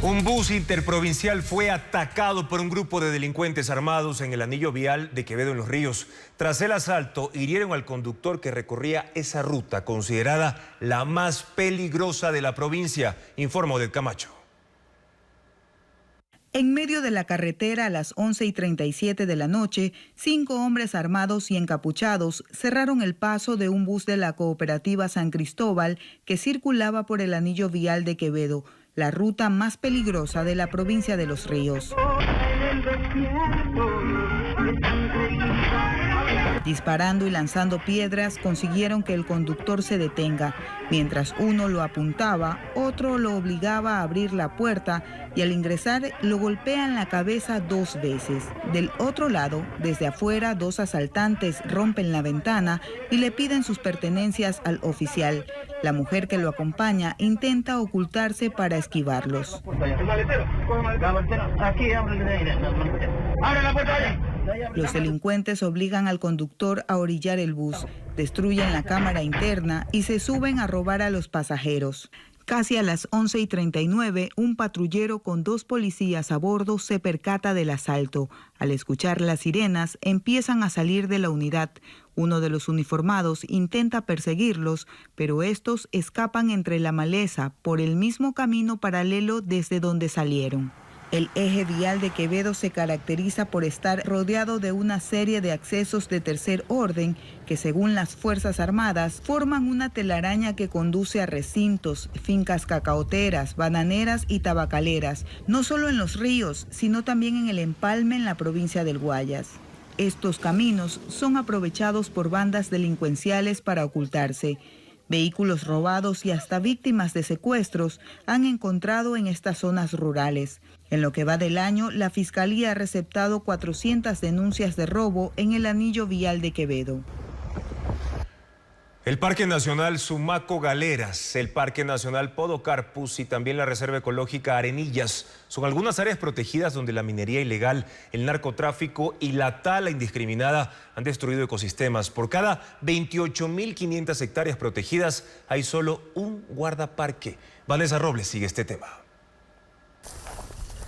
Speaker 1: Un bus interprovincial fue atacado por un grupo de delincuentes armados en el anillo vial de Quevedo en Los Ríos. Tras el asalto, hirieron al conductor que recorría esa ruta, considerada la más peligrosa de la provincia, informa Odette Camacho.
Speaker 9: En medio de la carretera a las 11:37 de la noche, 5 hombres armados y encapuchados cerraron el paso de un bus de la cooperativa San Cristóbal que circulaba por el anillo vial de Quevedo, la ruta más peligrosa de la provincia de Los Ríos. Disparando y lanzando piedras, consiguieron que el conductor se detenga. Mientras uno lo apuntaba, otro lo obligaba a abrir la puerta y al ingresar lo golpean la cabeza 2 veces. Del otro lado, desde afuera, 2 asaltantes rompen la ventana y le piden sus pertenencias al oficial. La mujer que lo acompaña intenta ocultarse para esquivarlos. Los delincuentes obligan al conductor a orillar el bus, destruyen la cámara interna y se suben a robar a los pasajeros. Casi a las 11:39, un patrullero con 2 policías a bordo se percata del asalto. Al escuchar las sirenas, empiezan a salir de la unidad. Uno de los uniformados intenta perseguirlos, pero estos escapan entre la maleza por el mismo camino paralelo desde donde salieron. El eje vial de Quevedo se caracteriza por estar rodeado de una serie de accesos de tercer orden que, según las Fuerzas Armadas, forman una telaraña que conduce a recintos, fincas cacaoteras, bananeras y tabacaleras, no solo en Los Ríos, sino también en el Empalme en la provincia del Guayas. Estos caminos son aprovechados por bandas delincuenciales para ocultarse. Vehículos robados y hasta víctimas de secuestros han encontrado en estas zonas rurales. En lo que va del año, la Fiscalía ha receptado 400 denuncias de robo en el anillo vial de Quevedo.
Speaker 1: El Parque Nacional Sumaco Galeras, el Parque Nacional Podocarpus y también la Reserva Ecológica Arenillas son algunas áreas protegidas donde la minería ilegal, el narcotráfico y la tala indiscriminada han destruido ecosistemas. Por cada 28.500 hectáreas protegidas hay solo un guardaparque. Vanessa Robles sigue este tema.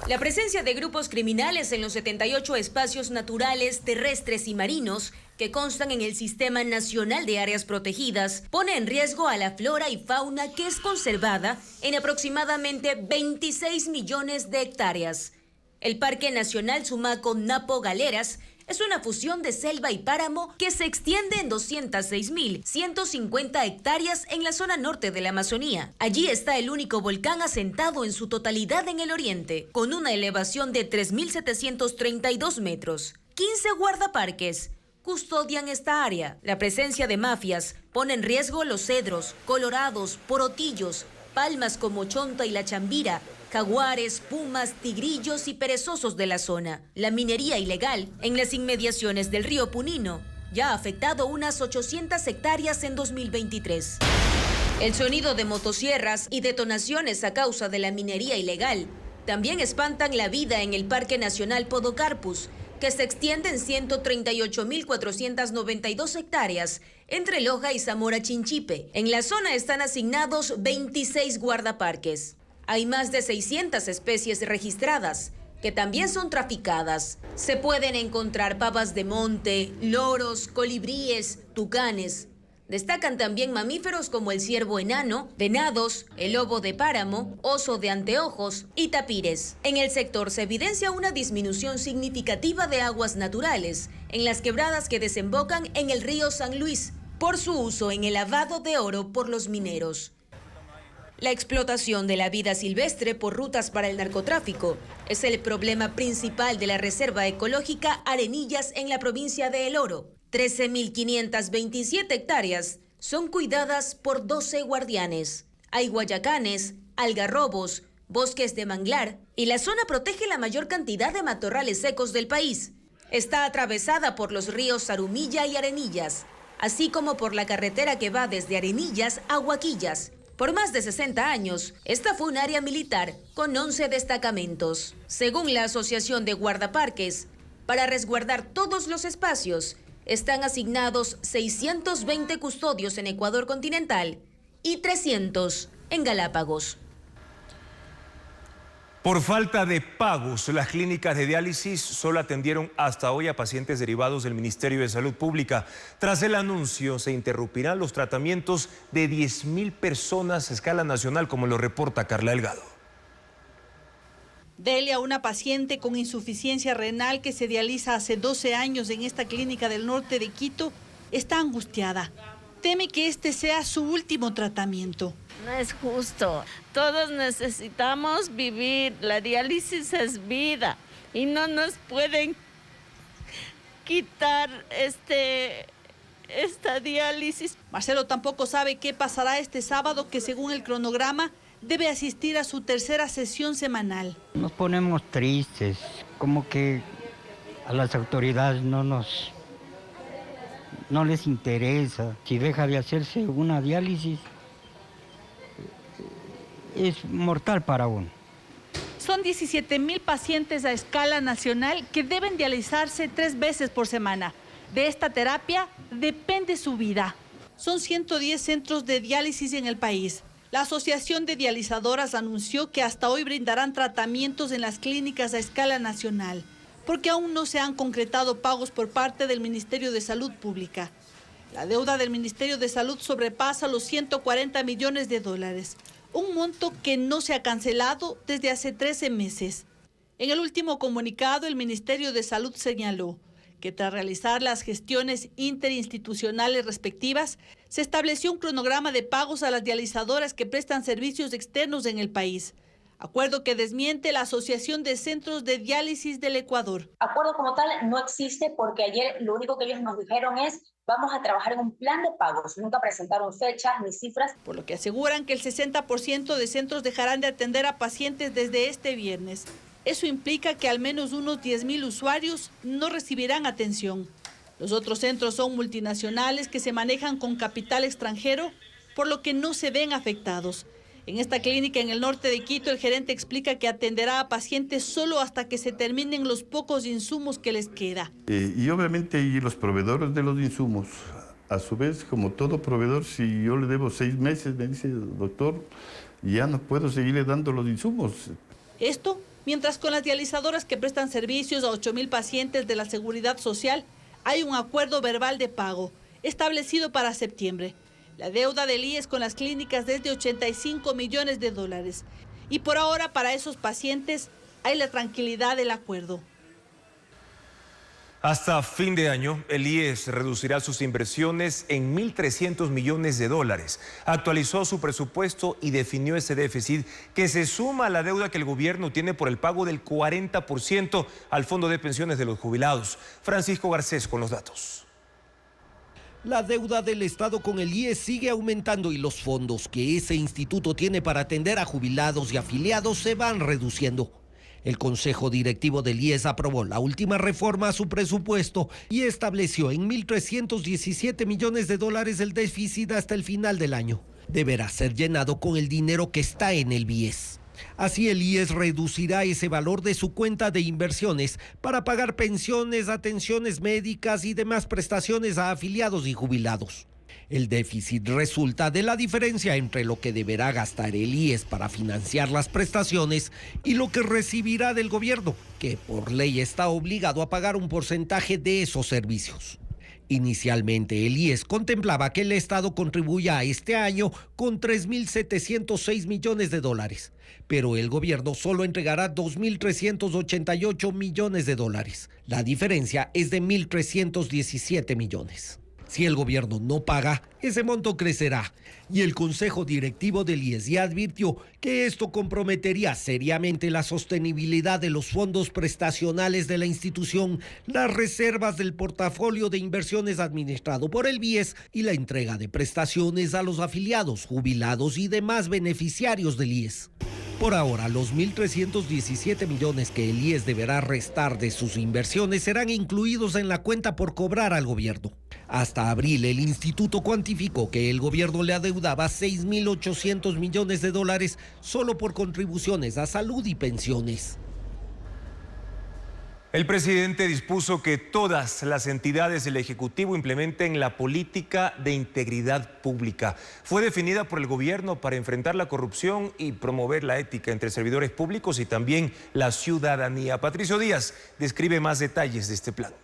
Speaker 10: La presencia de grupos criminales en los 78 espacios naturales, terrestres y marinos que constan en el Sistema Nacional de Áreas Protegidas pone en riesgo a la flora y fauna que es conservada en aproximadamente 26 millones de hectáreas. El Parque Nacional Sumaco Napo Galeras es una fusión de selva y páramo que se extiende en 206.150 hectáreas en la zona norte de la Amazonía. Allí está el único volcán asentado en su totalidad en el oriente, con una elevación de 3.732 metros. 15 guardaparques custodian esta área. La presencia de mafias pone en riesgo los cedros, colorados, porotillos, palmas como Chonta y la Chambira, jaguares, pumas, tigrillos y perezosos de la zona. La minería ilegal en las inmediaciones del río Punino ya ha afectado unas 800 hectáreas en 2023. El sonido de motosierras y detonaciones a causa de la minería ilegal también espantan la vida en el Parque Nacional Podocarpus, que se extiende en 138.492 hectáreas entre Loja y Zamora Chinchipe. En la zona están asignados 26 guardaparques. Hay más de 600 especies registradas, que también son traficadas. Se pueden encontrar pavas de monte, loros, colibríes, tucanes. Destacan también mamíferos como el ciervo enano, venados, el lobo de páramo, oso de anteojos y tapires. En el sector se evidencia una disminución significativa de aguas naturales en las quebradas que desembocan en el río San Luis por su uso en el lavado de oro por los mineros. La explotación de la vida silvestre por rutas para el narcotráfico es el problema principal de la Reserva Ecológica Arenillas en la provincia de El Oro. 13.527 hectáreas son cuidadas por 12 guardianes. Hay guayacanes, algarrobos, bosques de manglar y la zona protege la mayor cantidad de matorrales secos del país. Está atravesada por los ríos Zarumilla y Arenillas, así como por la carretera que va desde Arenillas a Huaquillas. Por más de 60 años, esta fue un área militar con 11 destacamentos. Según la Asociación de Guardaparques, para resguardar todos los espacios, están asignados 620 custodios en Ecuador continental y 300 en Galápagos.
Speaker 1: Por falta de pagos, las clínicas de diálisis solo atendieron hasta hoy a pacientes derivados del Ministerio de Salud Pública. Tras el anuncio, se interrumpirán los tratamientos de 10.000 personas a escala nacional, como lo reporta Carla Delgado.
Speaker 11: Delia, una paciente con insuficiencia renal que se dializa hace 12 años en esta clínica del norte de Quito, está angustiada. Teme que este sea su último tratamiento.
Speaker 12: No es justo. Todos necesitamos vivir. La diálisis es vida y no nos pueden quitar esta diálisis.
Speaker 11: Marcelo tampoco sabe qué pasará este sábado, que según el cronograma debe asistir a su tercera sesión semanal.
Speaker 14: Nos ponemos tristes, como que a las autoridades no les interesa. Si deja de hacerse una diálisis, es mortal para uno.
Speaker 11: Son 17.000 pacientes a escala nacional que deben dializarse 3 veces por semana. De esta terapia depende su vida. Son 110 centros de diálisis en el país. La Asociación de Dializadoras anunció que hasta hoy brindarán tratamientos en las clínicas a escala nacional, porque aún no se han concretado pagos por parte del Ministerio de Salud Pública. La deuda del Ministerio de Salud sobrepasa los 140 millones de dólares, un monto que no se ha cancelado desde hace 13 meses. En el último comunicado, el Ministerio de Salud señaló que tras realizar las gestiones interinstitucionales respectivas, se estableció un cronograma de pagos a las dializadoras que prestan servicios externos en el país. Acuerdo que desmiente la Asociación de Centros de Diálisis del Ecuador.
Speaker 25: Acuerdo como tal no existe porque ayer lo único que ellos nos dijeron es vamos a trabajar en un plan de pagos. Nunca presentaron fechas ni cifras.
Speaker 11: Por lo que aseguran que el 60% de centros dejarán de atender a pacientes desde este viernes. Eso implica que al menos unos 10.000 usuarios no recibirán atención. Los otros centros son multinacionales que se manejan con capital extranjero, por lo que no se ven afectados. En esta clínica en el norte de Quito, el gerente explica que atenderá a pacientes solo hasta que se terminen los pocos insumos que les queda.
Speaker 13: Y obviamente y los proveedores de los insumos, a su vez, como todo proveedor, si yo le debo 6 meses, me dice, doctor, ya no puedo seguirle dando los insumos.
Speaker 11: Esto, mientras con las dializadoras que prestan servicios a 8,000 pacientes de la Seguridad Social, hay un acuerdo verbal de pago establecido para septiembre. La deuda del IES con las clínicas es de 85 millones de dólares. Y por ahora para esos pacientes hay la tranquilidad del acuerdo.
Speaker 1: Hasta fin de año, el IES reducirá sus inversiones en 1.300 millones de dólares. Actualizó su presupuesto y definió ese déficit que se suma a la deuda que el gobierno tiene por el pago del 40% al Fondo de Pensiones de los Jubilados. Francisco Garcés con los datos.
Speaker 15: La deuda del Estado con el IES sigue aumentando y los fondos que ese instituto tiene para atender a jubilados y afiliados se van reduciendo. El Consejo Directivo del IES aprobó la última reforma a su presupuesto y estableció en 1.317 millones de dólares el déficit hasta el final del año. Deberá ser llenado con el dinero que está en el BIES. Así el IES reducirá ese valor de su cuenta de inversiones para pagar pensiones, atenciones médicas y demás prestaciones a afiliados y jubilados. El déficit resulta de la diferencia entre lo que deberá gastar el IES para financiar las prestaciones y lo que recibirá del gobierno, que por ley está obligado a pagar un porcentaje de esos servicios. Inicialmente el IES contemplaba que el Estado contribuya este año con 3.706 millones de dólares, pero el gobierno solo entregará 2.388 millones de dólares. La diferencia es de 1.317 millones. Si el gobierno no paga, ese monto crecerá. Y el Consejo Directivo del IES ya advirtió que esto comprometería seriamente la sostenibilidad de los fondos prestacionales de la institución, las reservas del portafolio de inversiones administrado por el BIES y la entrega de prestaciones a los afiliados, jubilados y demás beneficiarios del IES. Por ahora, los 1.317 millones que el IES deberá restar de sus inversiones serán incluidos en la cuenta por cobrar al gobierno. Hasta abril, el instituto cuantificó que el gobierno le adeudaba 6.800 millones de dólares solo por contribuciones a salud y pensiones.
Speaker 1: El presidente dispuso que todas las entidades del Ejecutivo implementen la política de integridad pública. Fue definida por el gobierno para enfrentar la corrupción y promover la ética entre servidores públicos y también la ciudadanía. Patricio Díaz describe más detalles de este plan.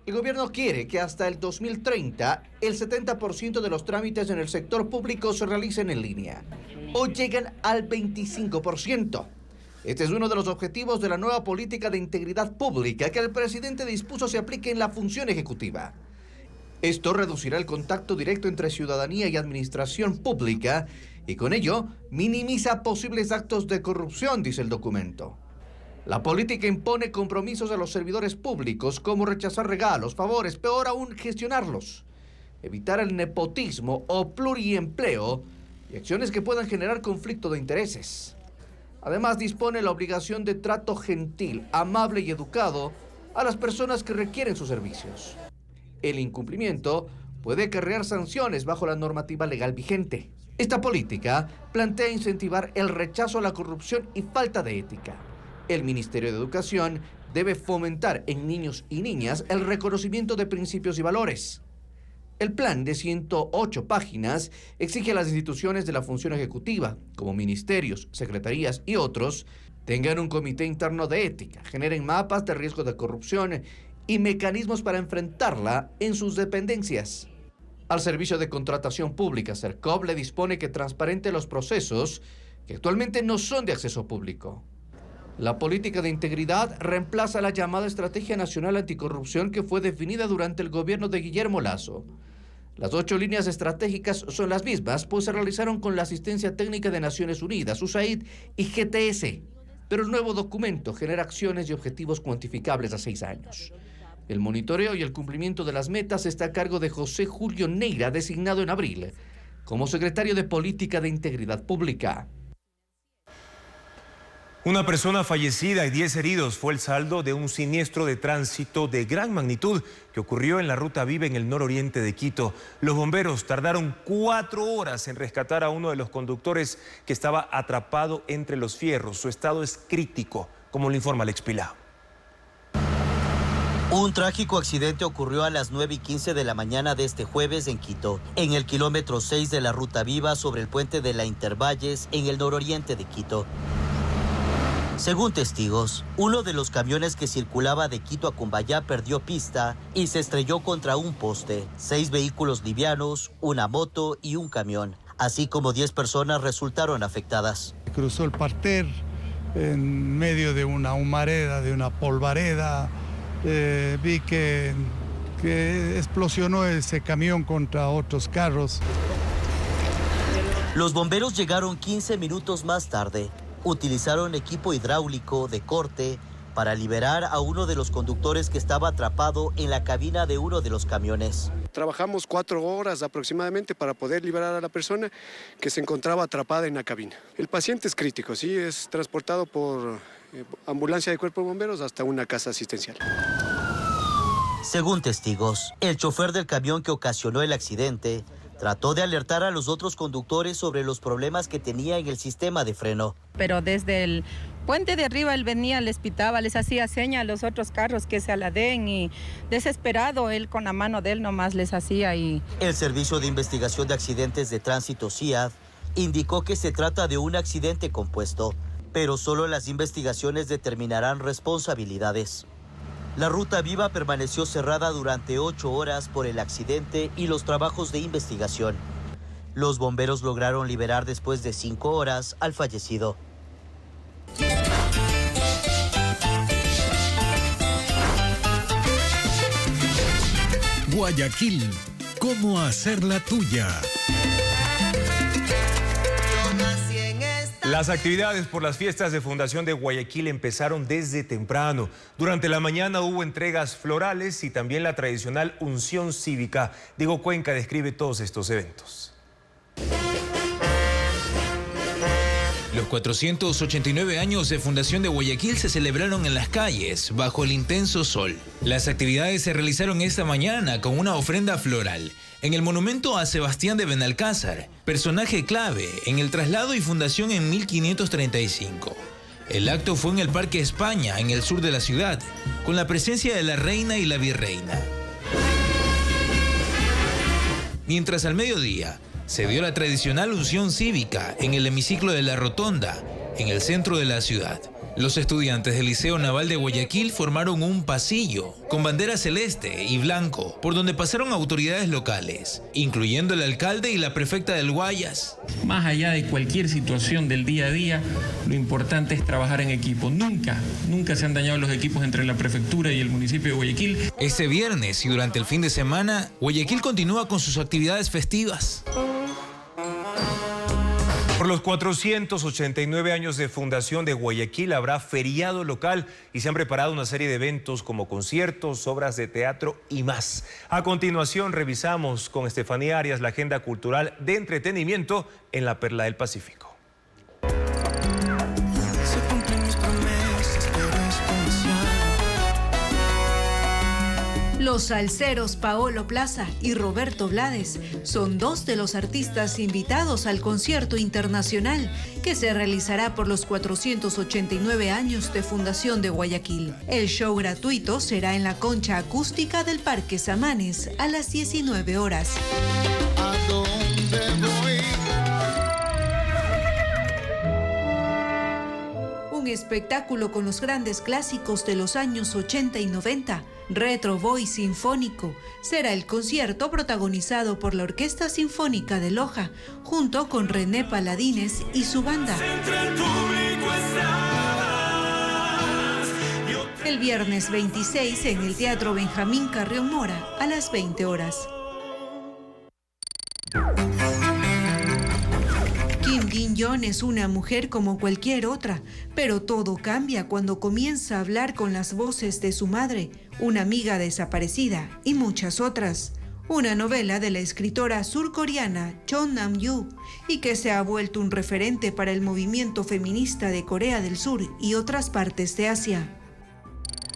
Speaker 16: El gobierno quiere que hasta el 2030 el 70% de los trámites en el sector público se realicen en línea. Hoy llegan al 25%. Este es uno de los objetivos de la nueva política de integridad pública que el presidente dispuso se aplique en la función ejecutiva. Esto reducirá el contacto directo entre ciudadanía y administración pública y con ello minimiza posibles actos de corrupción, dice el documento. La política impone compromisos a los servidores públicos como rechazar regalos, favores, peor aún gestionarlos, evitar el nepotismo o pluriempleo y acciones que puedan generar conflicto de intereses. Además, dispone la obligación de trato gentil, amable y educado a las personas que requieren sus servicios. El incumplimiento puede acarrear sanciones bajo la normativa legal vigente. Esta política plantea incentivar el rechazo a la corrupción y falta de ética. El Ministerio de Educación debe fomentar en niños y niñas el reconocimiento de principios y valores. El plan de 108 páginas exige a las instituciones de la función ejecutiva, como ministerios, secretarías y otros, tengan un comité interno de ética, generen mapas de riesgo de corrupción y mecanismos para enfrentarla en sus dependencias. Al Servicio de Contratación Pública, SERCOP, le dispone que transparente los procesos que actualmente no son de acceso público. La política de integridad reemplaza la llamada Estrategia Nacional Anticorrupción que fue definida durante el gobierno de Guillermo Lasso. Las 8 líneas estratégicas son las mismas, pues se realizaron con la asistencia técnica de Naciones Unidas, USAID y GTS. Pero el nuevo documento genera acciones y objetivos cuantificables a 6 años. El monitoreo y el cumplimiento de las metas está a cargo de José Julio Neira, designado en abril como secretario de Política de Integridad Pública.
Speaker 1: Una persona fallecida y 10 heridos fue el saldo de un siniestro de tránsito de gran magnitud que ocurrió en la Ruta Viva en el nororiente de Quito. Los bomberos tardaron 4 horas en rescatar a uno de los conductores que estaba atrapado entre los fierros. Su estado es crítico, como lo informa Alex Pilao.
Speaker 17: Un trágico accidente ocurrió a las 9:15 de la mañana de este jueves en Quito, en el kilómetro 6 de la Ruta Viva sobre el puente de la Intervalles en el nororiente de Quito. Según testigos, uno de los camiones que circulaba de Quito a Cumbayá perdió pista y se estrelló contra un poste. 6 vehículos livianos, una moto y un camión, así como 10 personas resultaron afectadas.
Speaker 19: Cruzó el parter en medio de una humareda, de una polvareda. Vi que explosionó ese camión contra otros carros.
Speaker 17: Los bomberos llegaron 15 minutos más tarde. Utilizaron equipo hidráulico de corte para liberar a uno de los conductores que estaba atrapado en la cabina de uno de los camiones.
Speaker 20: Trabajamos 4 horas aproximadamente para poder liberar a la persona que se encontraba atrapada en la cabina. El paciente es crítico, sí, es transportado por ambulancia de Cuerpo de Bomberos hasta una casa asistencial.
Speaker 17: Según testigos, el chofer del camión que ocasionó el accidente trató de alertar a los otros conductores sobre los problemas que tenía en el sistema de freno.
Speaker 21: Pero desde el puente de arriba él venía, les pitaba, les hacía seña a los otros carros que se aladen y desesperado él con la mano de él nomás les hacía.
Speaker 17: El Servicio de Investigación de Accidentes de Tránsito CIAD indicó que se trata de un accidente compuesto, pero solo las investigaciones determinarán responsabilidades. La Ruta Viva permaneció cerrada durante 8 horas por el accidente y los trabajos de investigación. Los bomberos lograron liberar después de 5 horas al fallecido.
Speaker 18: Guayaquil, ¿cómo hacer la tuya?
Speaker 1: Las actividades por las fiestas de Fundación de Guayaquil empezaron desde temprano. Durante la mañana hubo entregas florales y también la tradicional unción cívica. Diego Cuenca describe todos estos eventos.
Speaker 8: Los 489 años de Fundación de Guayaquil se celebraron en las calles, bajo el intenso sol. Las actividades se realizaron esta mañana con una ofrenda floral en el monumento a Sebastián de Benalcázar, personaje clave en el traslado y fundación en 1535. El acto fue en el Parque España, en el sur de la ciudad, con la presencia de la reina y la virreina. Mientras al mediodía se dio la tradicional unción cívica en el hemiciclo de la Rotonda, en el centro de la ciudad. Los estudiantes del Liceo Naval de Guayaquil formaron un pasillo con bandera celeste y blanco, por donde pasaron autoridades locales, incluyendo el alcalde y la prefecta del Guayas.
Speaker 23: Más allá de cualquier situación del día a día, lo importante es trabajar en equipo. Nunca se han dañado los equipos entre la prefectura y el municipio de Guayaquil.
Speaker 8: Este viernes y durante el fin de semana, Guayaquil continúa con sus actividades festivas.
Speaker 1: Por los 489 años de fundación de Guayaquil habrá feriado local y se han preparado una serie de eventos como conciertos, obras de teatro y más. A continuación revisamos con Estefanía Arias la agenda cultural de entretenimiento en la Perla del Pacífico.
Speaker 5: Los salseros Paolo Plaza y Roberto Blades son 2 de los artistas invitados al concierto internacional que se realizará por los 489 años de Fundación de Guayaquil. El show gratuito será en la concha acústica del Parque Samanes a las 19 horas.
Speaker 4: ¿A dónde voy?
Speaker 5: Un espectáculo con los grandes clásicos de los años 80 y 90. Retro Boy Sinfónico será el concierto protagonizado por la Orquesta Sinfónica de Loja, junto con René Paladines y su banda. El viernes 26 en el Teatro Benjamín Carrión Mora a las 20 horas. Kim Jin-yeon es una mujer como cualquier otra, pero todo cambia cuando comienza a hablar con las voces de su madre, una amiga desaparecida y muchas otras. una novela de la escritora surcoreana Chon Nam-yu y que se ha vuelto un referente para el movimiento feminista de Corea del Sur y otras partes de Asia.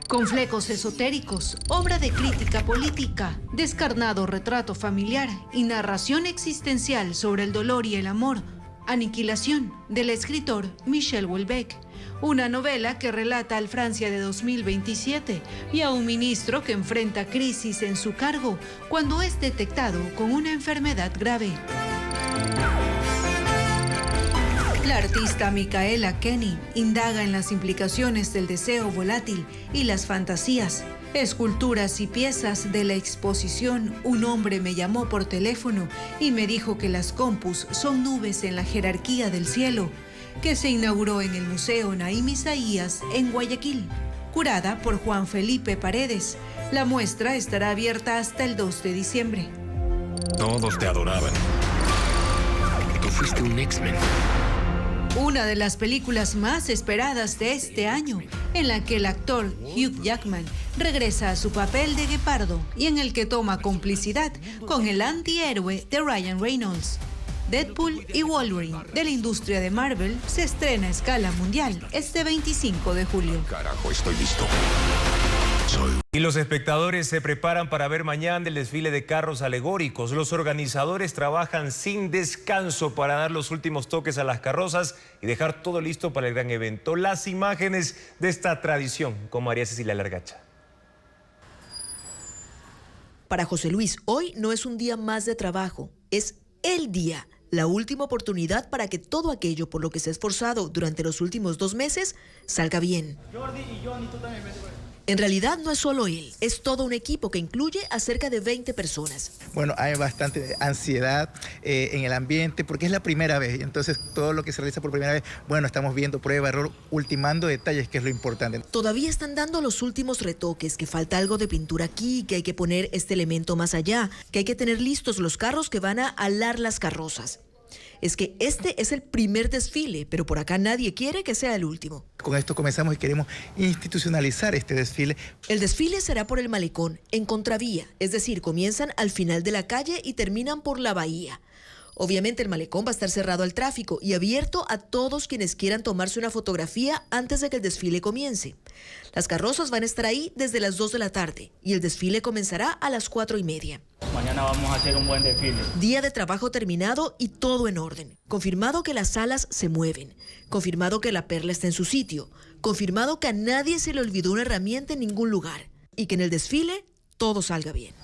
Speaker 5: Con flecos esotéricos, obra de crítica política, descarnado retrato familiar y narración existencial sobre el dolor y el amor, Aniquilación, del escritor Michel Houellebecq, una novela que relata al Francia de 2027 y a un ministro que enfrenta crisis en su cargo cuando es detectado con una enfermedad grave. La artista Micaela Kenny indaga en las implicaciones del deseo volátil y las fantasías. Esculturas y piezas de la exposición Un hombre me llamó por teléfono y me dijo que las compus son nubes en la jerarquía del cielo, que se inauguró en el Museo Naim Isaías en Guayaquil, curada por Juan Felipe Paredes. La muestra estará abierta hasta el 2 de diciembre.
Speaker 2: Todos te adoraban. Tú fuiste un X-Men.
Speaker 5: Una de las películas más esperadas de este año, en la que el actor Hugh Jackman regresa a su papel de guepardo y en el que toma complicidad con el antihéroe de Ryan Reynolds. Deadpool y Wolverine, de la industria de Marvel, se estrena a escala mundial este 25 de julio.
Speaker 2: Carajo, estoy listo.
Speaker 1: Y los espectadores se preparan para ver mañana el desfile de carros alegóricos. Los organizadores trabajan sin descanso para dar los últimos toques a las carrozas y dejar todo listo para el gran evento. Las imágenes de esta tradición con María Cecilia Largacha.
Speaker 3: Para José Luis, hoy no es un día más de trabajo, es el día, la última oportunidad para que todo aquello por lo que se ha esforzado durante los últimos 2 meses salga bien.
Speaker 6: Jordi y Johnny, tú también.
Speaker 3: En realidad no es solo él, es todo un equipo que incluye a cerca de 20 personas.
Speaker 22: Bueno, hay bastante ansiedad en el ambiente porque es la primera vez. Entonces todo lo que se realiza por primera vez, bueno, estamos viendo prueba, error, ultimando detalles, que es lo importante.
Speaker 3: Todavía están dando los últimos retoques, que falta algo de pintura aquí, que hay que poner este elemento más allá, que hay que tener listos los carros que van a alar las carrozas. Es que este es el primer desfile, pero por acá nadie quiere que sea el último.
Speaker 22: Con esto comenzamos y queremos institucionalizar este desfile.
Speaker 3: El desfile será por el malecón, en contravía, es decir, comienzan al final de la calle y terminan por la bahía. Obviamente el malecón va a estar cerrado al tráfico y abierto a todos quienes quieran tomarse una fotografía antes de que el desfile comience. Las carrozas van a estar ahí desde las 2 de la tarde y el desfile comenzará a las 4:30.
Speaker 6: Mañana vamos a hacer un buen desfile.
Speaker 3: Día de trabajo terminado y todo en orden. Confirmado que las alas se mueven. Confirmado que la perla está en su sitio. Confirmado que a nadie se le olvidó una herramienta en ningún lugar. Y que en el desfile todo salga bien.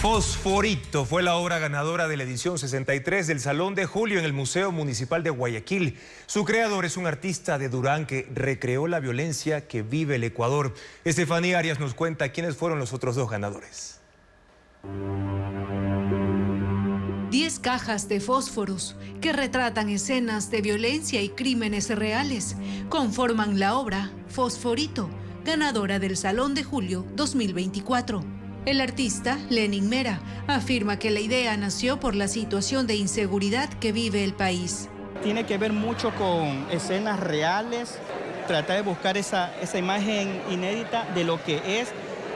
Speaker 1: Fosforito fue la obra ganadora de la edición 63 del Salón de Julio en el Museo Municipal de Guayaquil. Su creador es un artista de Durán que recreó la violencia que vive el Ecuador. Estefanía Arias nos cuenta quiénes fueron los otros 2 ganadores.
Speaker 5: 10 cajas de fósforos que retratan escenas de violencia y crímenes reales conforman la obra Fosforito, ganadora del Salón de Julio 2024. El artista, Lenin Mera, afirma que la idea nació por la situación de inseguridad que vive el país.
Speaker 6: Tiene que ver mucho con escenas reales, tratar de buscar esa imagen inédita de lo que es,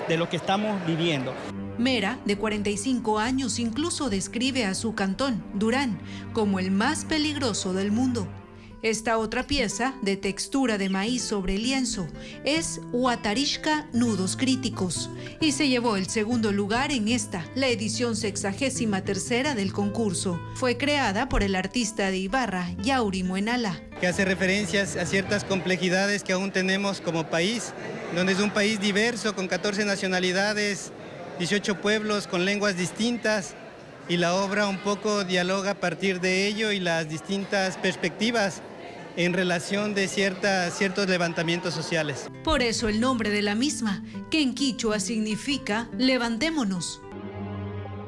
Speaker 6: de lo que estamos viviendo.
Speaker 5: Mera, de 45 años, incluso describe a su cantón, Durán, como el más peligroso del mundo. Esta otra pieza, de textura de maíz sobre lienzo, es Huatarishka Nudos Críticos y se llevó el segundo lugar en esta, la edición 63ª del concurso. Fue creada por el artista de Ibarra, Yauri Muenala.
Speaker 24: Que hace referencias a ciertas complejidades que aún tenemos como país, donde es un país diverso, con 14 nacionalidades, 18 pueblos con lenguas distintas, y la obra un poco dialoga a partir de ello y las distintas perspectivas en relación de ciertos levantamientos sociales.
Speaker 5: Por eso el nombre de la misma, que en quichua significa levantémonos.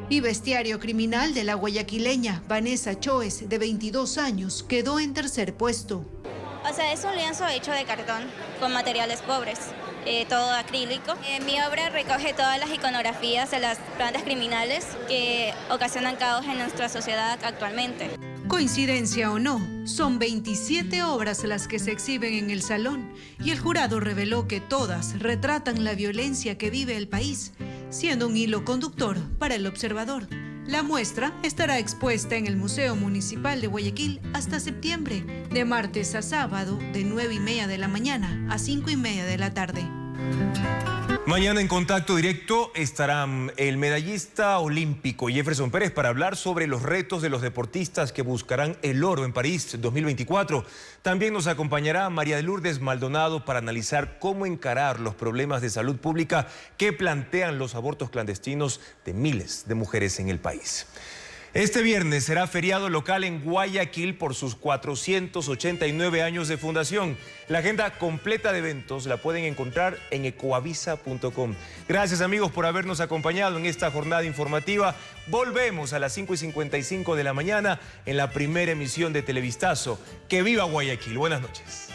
Speaker 5: Y bestiario criminal de la guayaquileña Vanessa Choes, de 22 años, quedó en tercer puesto.
Speaker 26: O sea, es un lienzo hecho de cartón, con materiales pobres, todo acrílico. Mi obra recoge todas las iconografías de las bandas criminales que ocasionan caos en nuestra sociedad actualmente.
Speaker 5: Coincidencia o no, son 27 obras las que se exhiben en el salón y el jurado reveló que todas retratan la violencia que vive el país, siendo un hilo conductor para el observador. La muestra estará expuesta en el Museo Municipal de Guayaquil hasta septiembre, de martes a sábado, de 9:30 de la mañana a 5:30 de la tarde.
Speaker 1: Mañana en Contacto Directo estarán el medallista olímpico Jefferson Pérez para hablar sobre los retos de los deportistas que buscarán el oro en París 2024. También nos acompañará María de Lourdes Maldonado para analizar cómo encarar los problemas de salud pública que plantean los abortos clandestinos de miles de mujeres en el país. Este viernes será feriado local en Guayaquil por sus 489 años de fundación. La agenda completa de eventos la pueden encontrar en ecoavisa.com. Gracias amigos por habernos acompañado en esta jornada informativa. Volvemos a las 5:55 de la mañana en la primera emisión de Televistazo. ¡Que viva Guayaquil! Buenas noches.